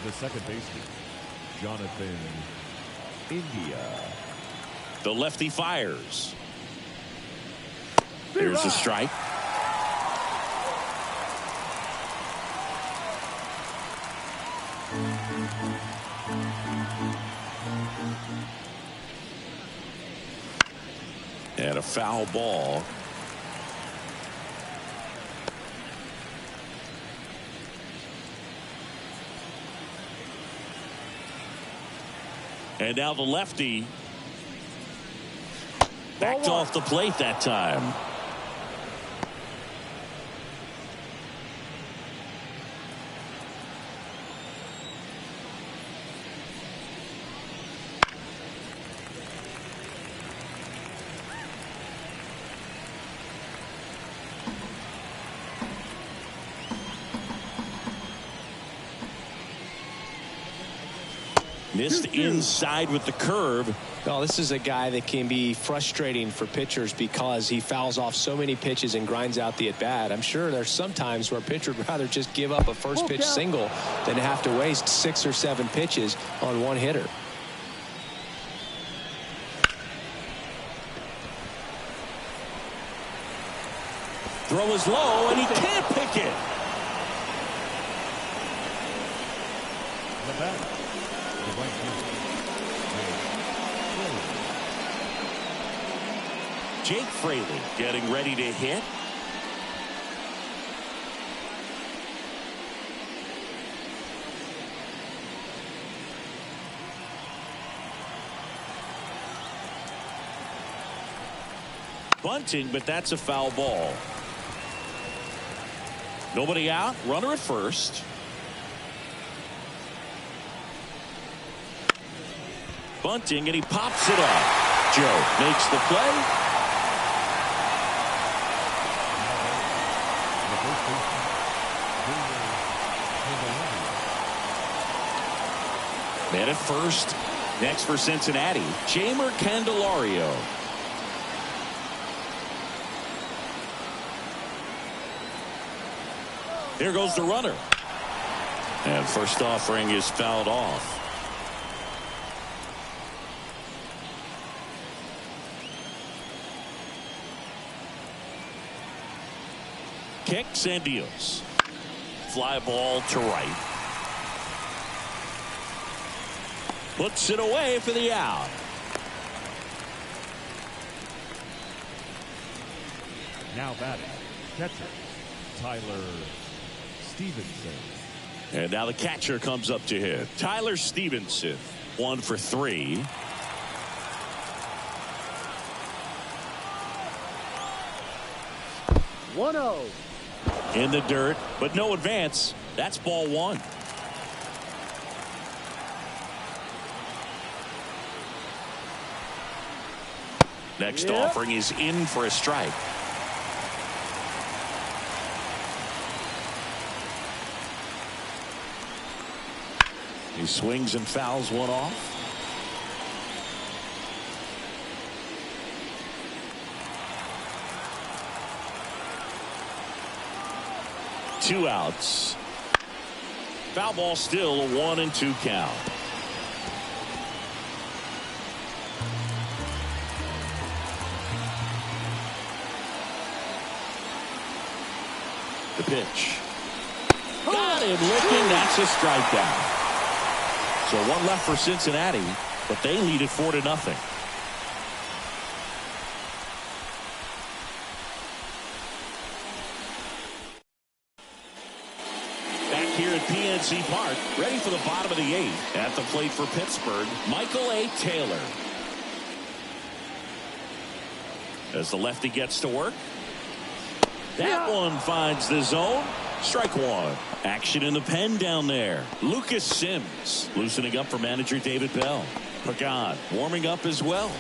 The second baseman, Jonathan India. The lefty fires. There's a strike. And a foul ball. And now the lefty backed off the plate that time. Missed inside with the curve. Oh, this is a guy that can be frustrating for pitchers because he fouls off so many pitches and grinds out the at-bat. I'm sure there's some times where a pitcher would rather just give up a first pitch single than have to waste 6 or 7 pitches on one hitter. Throw is low, and he can't pick it. The bat. The right fielder. Jake Fraley getting ready to hit. Bunting, but that's a foul ball. Nobody out. Runner at first. Bunting, and he pops it up. Joe makes the play. Man at first. Next for Cincinnati, Jeimer Candelario. Here goes the runner. And first offering is fouled off. Kicks and deals. Fly ball to right. Puts it away for the out. Now batting, catcher, Tyler Stevenson. And now the catcher comes up to hit. Tyler Stevenson, 1 for 3. One-oh. In the dirt, but no advance. That's ball 1. Next offering is in for a strike. He swings and fouls one off. Two outs. Foul ball, still a 1-2 count. The pitch. Got him looking. That's a strikeout. So 1 left for Cincinnati, but they lead it 4-0. Back here at PNC Park, ready for the bottom of the 8th. At the plate for Pittsburgh, Michael A. Taylor. As the lefty gets to work. That one finds the zone. Strike one. Action in the pen down there. Lucas Sims loosening up for manager David Bell. Pagan warming up as well.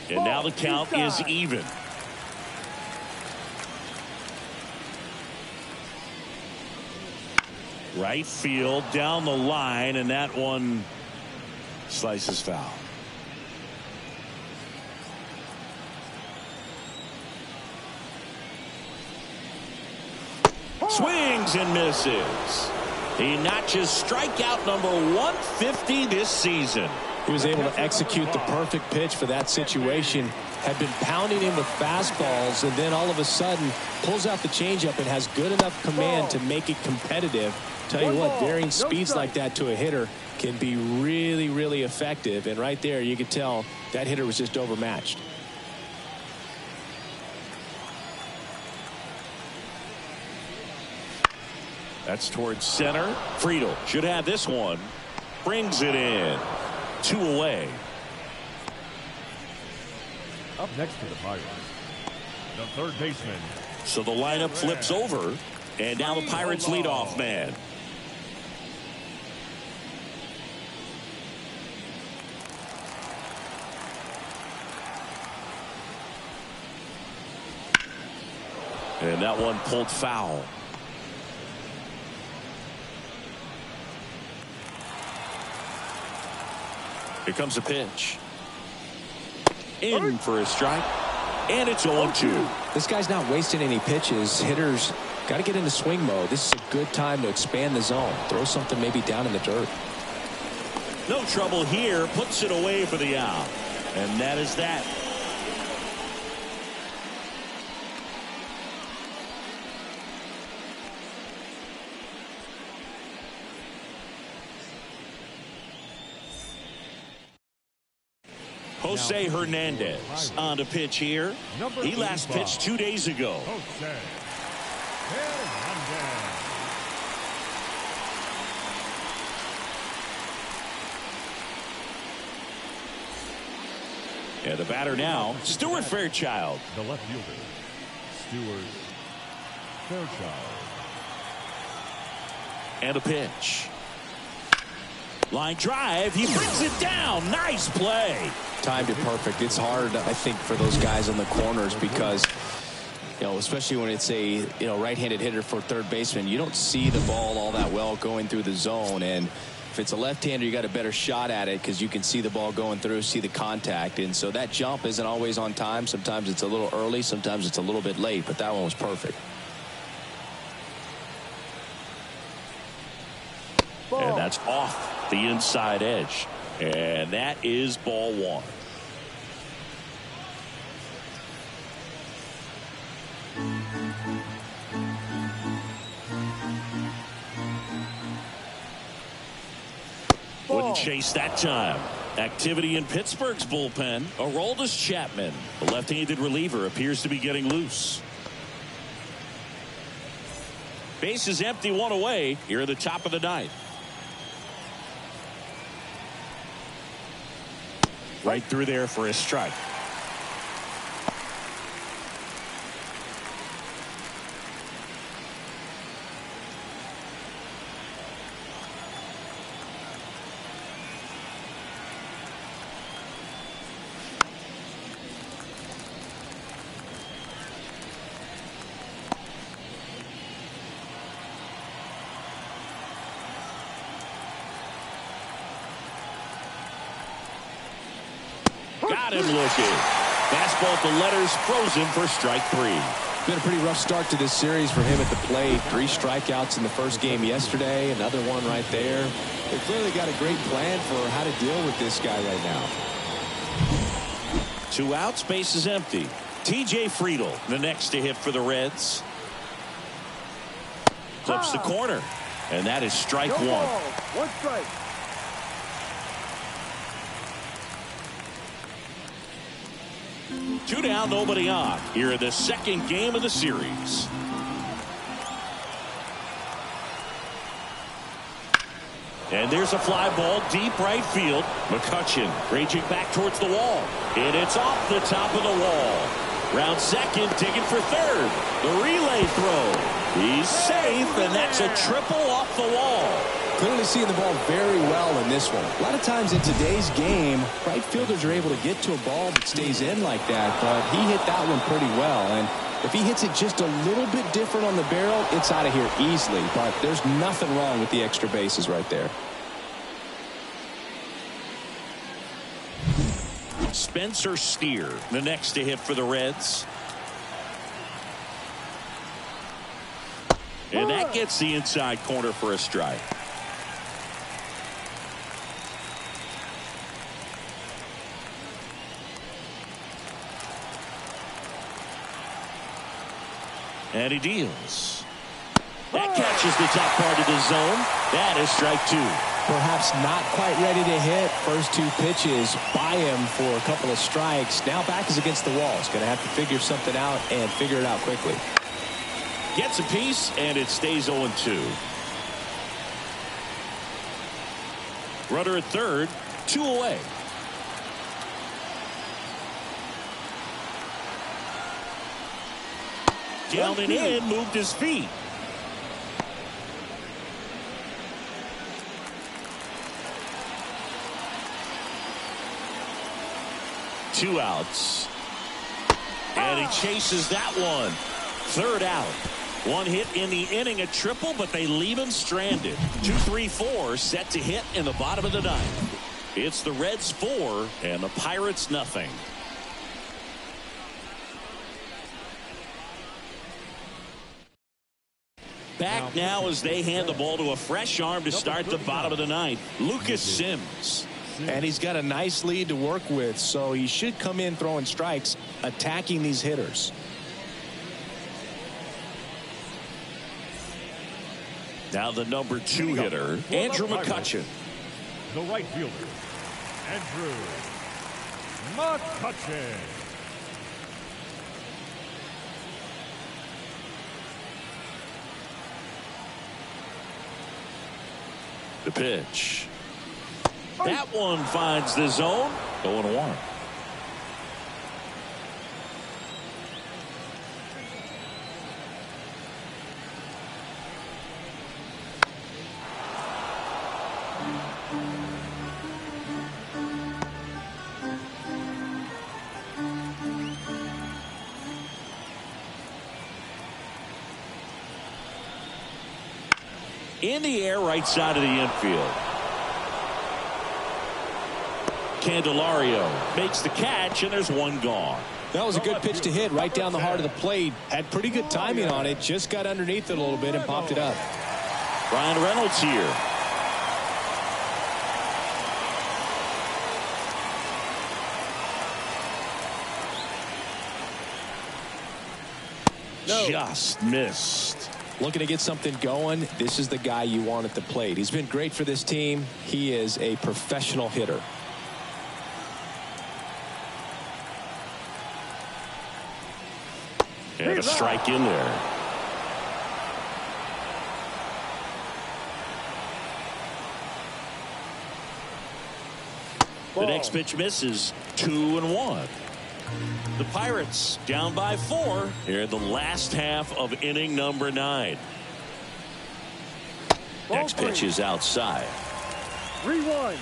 And now the count is even. Right field down the line, and that one slices foul. Swings and misses. He notches strikeout number 150 this season. He was able to execute the perfect pitch for that situation. Had been pounding him with fastballs, and then all of a sudden pulls out the changeup and has good enough command to make it competitive. Tell you what, varying speeds like that to a hitter can be really, really effective. And right there, you could tell that hitter was just overmatched. That's towards center. Friedel should have this one. Brings it in. 2 away. Up next to the Pirates, the third baseman. So the lineup flips over, and now the Pirates leadoff man. And that one pulled foul. Here comes a pitch. In for a strike. And it's 0-2. This guy's not wasting any pitches. Hitters got to get into swing mode. This is a good time to expand the zone. Throw something maybe down in the dirt. No trouble here. Puts it away for the out. And that is that. Jose Hernandez on the pitch here. He last pitched 2 days ago. Jose Hernandez. And the batter now, Stuart Fairchild. The left fielder, Stuart Fairchild. And a pitch. Line drive. He brings it down. Nice play. Timed it perfect. It's hard, I think, for those guys in the corners because, you know, especially when it's a, right-handed hitter for third baseman, you don't see the ball all that well going through the zone. And if it's a left-hander, you got a better shot at it because you can see the ball going through, see the contact. And so that jump isn't always on time. Sometimes it's a little early. Sometimes it's a little bit late. But that one was perfect. And that's off the inside edge. And that is ball one. Wouldn't chase that time. Activity in Pittsburgh's bullpen. Aroldis Chapman, the left-handed reliever, appears to be getting loose. Base is empty, 1 away here at the top of the 9th. Right through there for a strike. Got him looking. Fastball at the letters, frozen for strike 3. Been a pretty rough start to this series for him at the plate. 3 strikeouts in the first game yesterday. Another one right there. They clearly got a great plan for how to deal with this guy right now. 2 outs, base is empty. TJ Friedel, the next to hit for the Reds. Clips the corner. And that is strike 1. 1 strike. Two down, nobody on. Here in the second game of the series. And there's a fly ball deep right field. McCutchen raging back towards the wall. And it's off the top of the wall. Round second, digging for third. The relay throw. He's safe, and that's a triple off the wall. Clearly seeing the ball very well in this one. A lot of times in today's game, right fielders are able to get to a ball that stays in like that, but he hit that one pretty well. And if he hits it just a little bit different on the barrel, it's out of here easily. But there's nothing wrong with the extra bases right there. Spencer Steer, the next to hit for the Reds. And that gets the inside corner for a strike. And he deals. That catches the top part of the zone. That is strike two. Perhaps not quite ready to hit. First two pitches by him for a couple of strikes. Now back is against the wall. He's going to have to figure something out and figure it out quickly. Gets a piece, and it stays 0-2. Runner at third, 2 away. Down and in, moved his feet. Two outs. And he chases that one. Third out. One hit in the inning, a triple, but they leave him stranded. 2-3-4 set to hit in the bottom of the ninth. It's the Reds 4 and the Pirates nothing. Back now as they hand the ball to a fresh arm to start the bottom of the ninth. Lucas Sims. And he's got a nice lead to work with, so he should come in throwing strikes, attacking these hitters. Now the number 2 hitter, Andrew McCutchen. The right fielder, Andrew McCutchen. The pitch. That one finds the zone. 0-1. In the air, right side of the infield. Candelario makes the catch, and there's one gone. That was a good pitch to hit right down the heart of the plate. Had pretty good timing on it. Just got underneath it a little bit and popped it up. Ryan Reynolds here. Just missed. Looking to get something going. This is the guy you want at the plate. He's been great for this team. He is a professional hitter. And a strike in there. The next pitch misses. 2-1. The Pirates down by 4 here in the last half of inning number 9. Next pitch is outside. 3-1.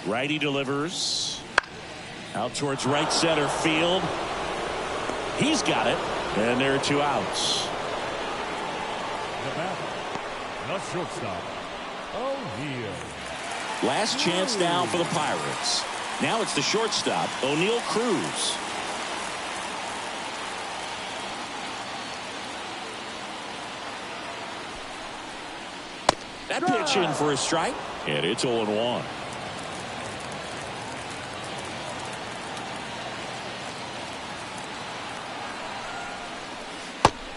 Righty delivers out towards right center field. He's got it, and there are 2 outs. The batter, the shortstop, O'Neal. Last chance now for the Pirates. Now it's the shortstop, O'Neal Cruz. That pitch in for a strike, and it's 0-1.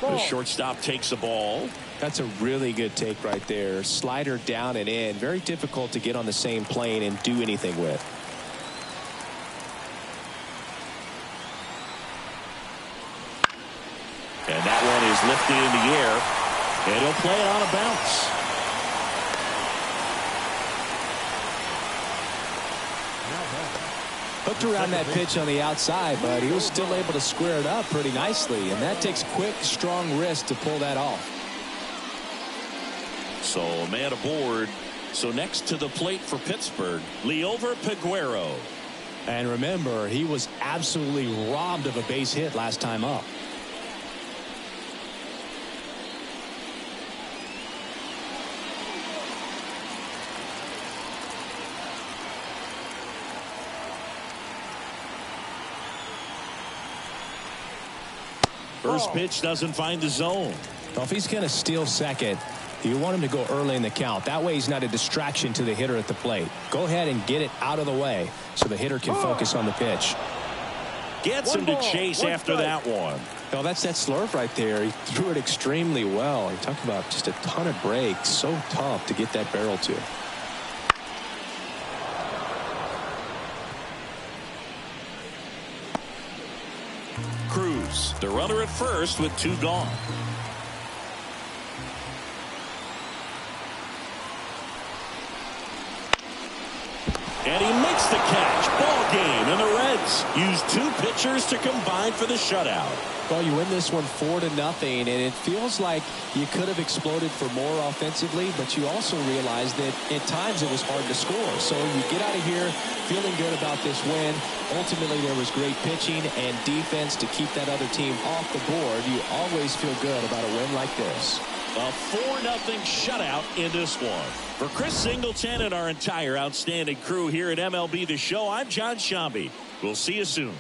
The shortstop takes the ball, That's a really good take right there. Slider down and in. Very difficult to get on the same plane and do anything with. And that one is lifted in the air, and he'll play it on a bounce. Hooked around that pitch on the outside, but he was still able to square it up pretty nicely, and that takes quick, strong wrist to pull that off. So a man aboard. So next to the plate for Pittsburgh, Liover Peguero. And remember, he was absolutely robbed of a base hit last time up. First pitch doesn't find the zone. Well, if he's going to steal second, you want him to go early in the count. That way he's not a distraction to the hitter at the plate. Go ahead and get it out of the way so the hitter can focus on the pitch. Gets him to chase after that one. Well, that's that slurve right there. He threw it extremely well. He talked about just a ton of breaks. So tough to get that barrel to. Cruz, the runner at first with 2 gone. And he makes the catch. Ball game, and the Reds use 2 pitchers to combine for the shutout. Well, you win this one 4-0, and it feels like you could have exploded for more offensively, but you also realize that at times it was hard to score. So you get out of here feeling good about this win. Ultimately, there was great pitching and defense to keep that other team off the board. You always feel good about a win like this. A 4-0 shutout in this one. For Chris Singleton and our entire outstanding crew here at MLB The Show, I'm John Shambi. We'll see you soon.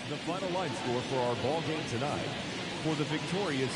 The final line score for our ball game tonight. For the victorious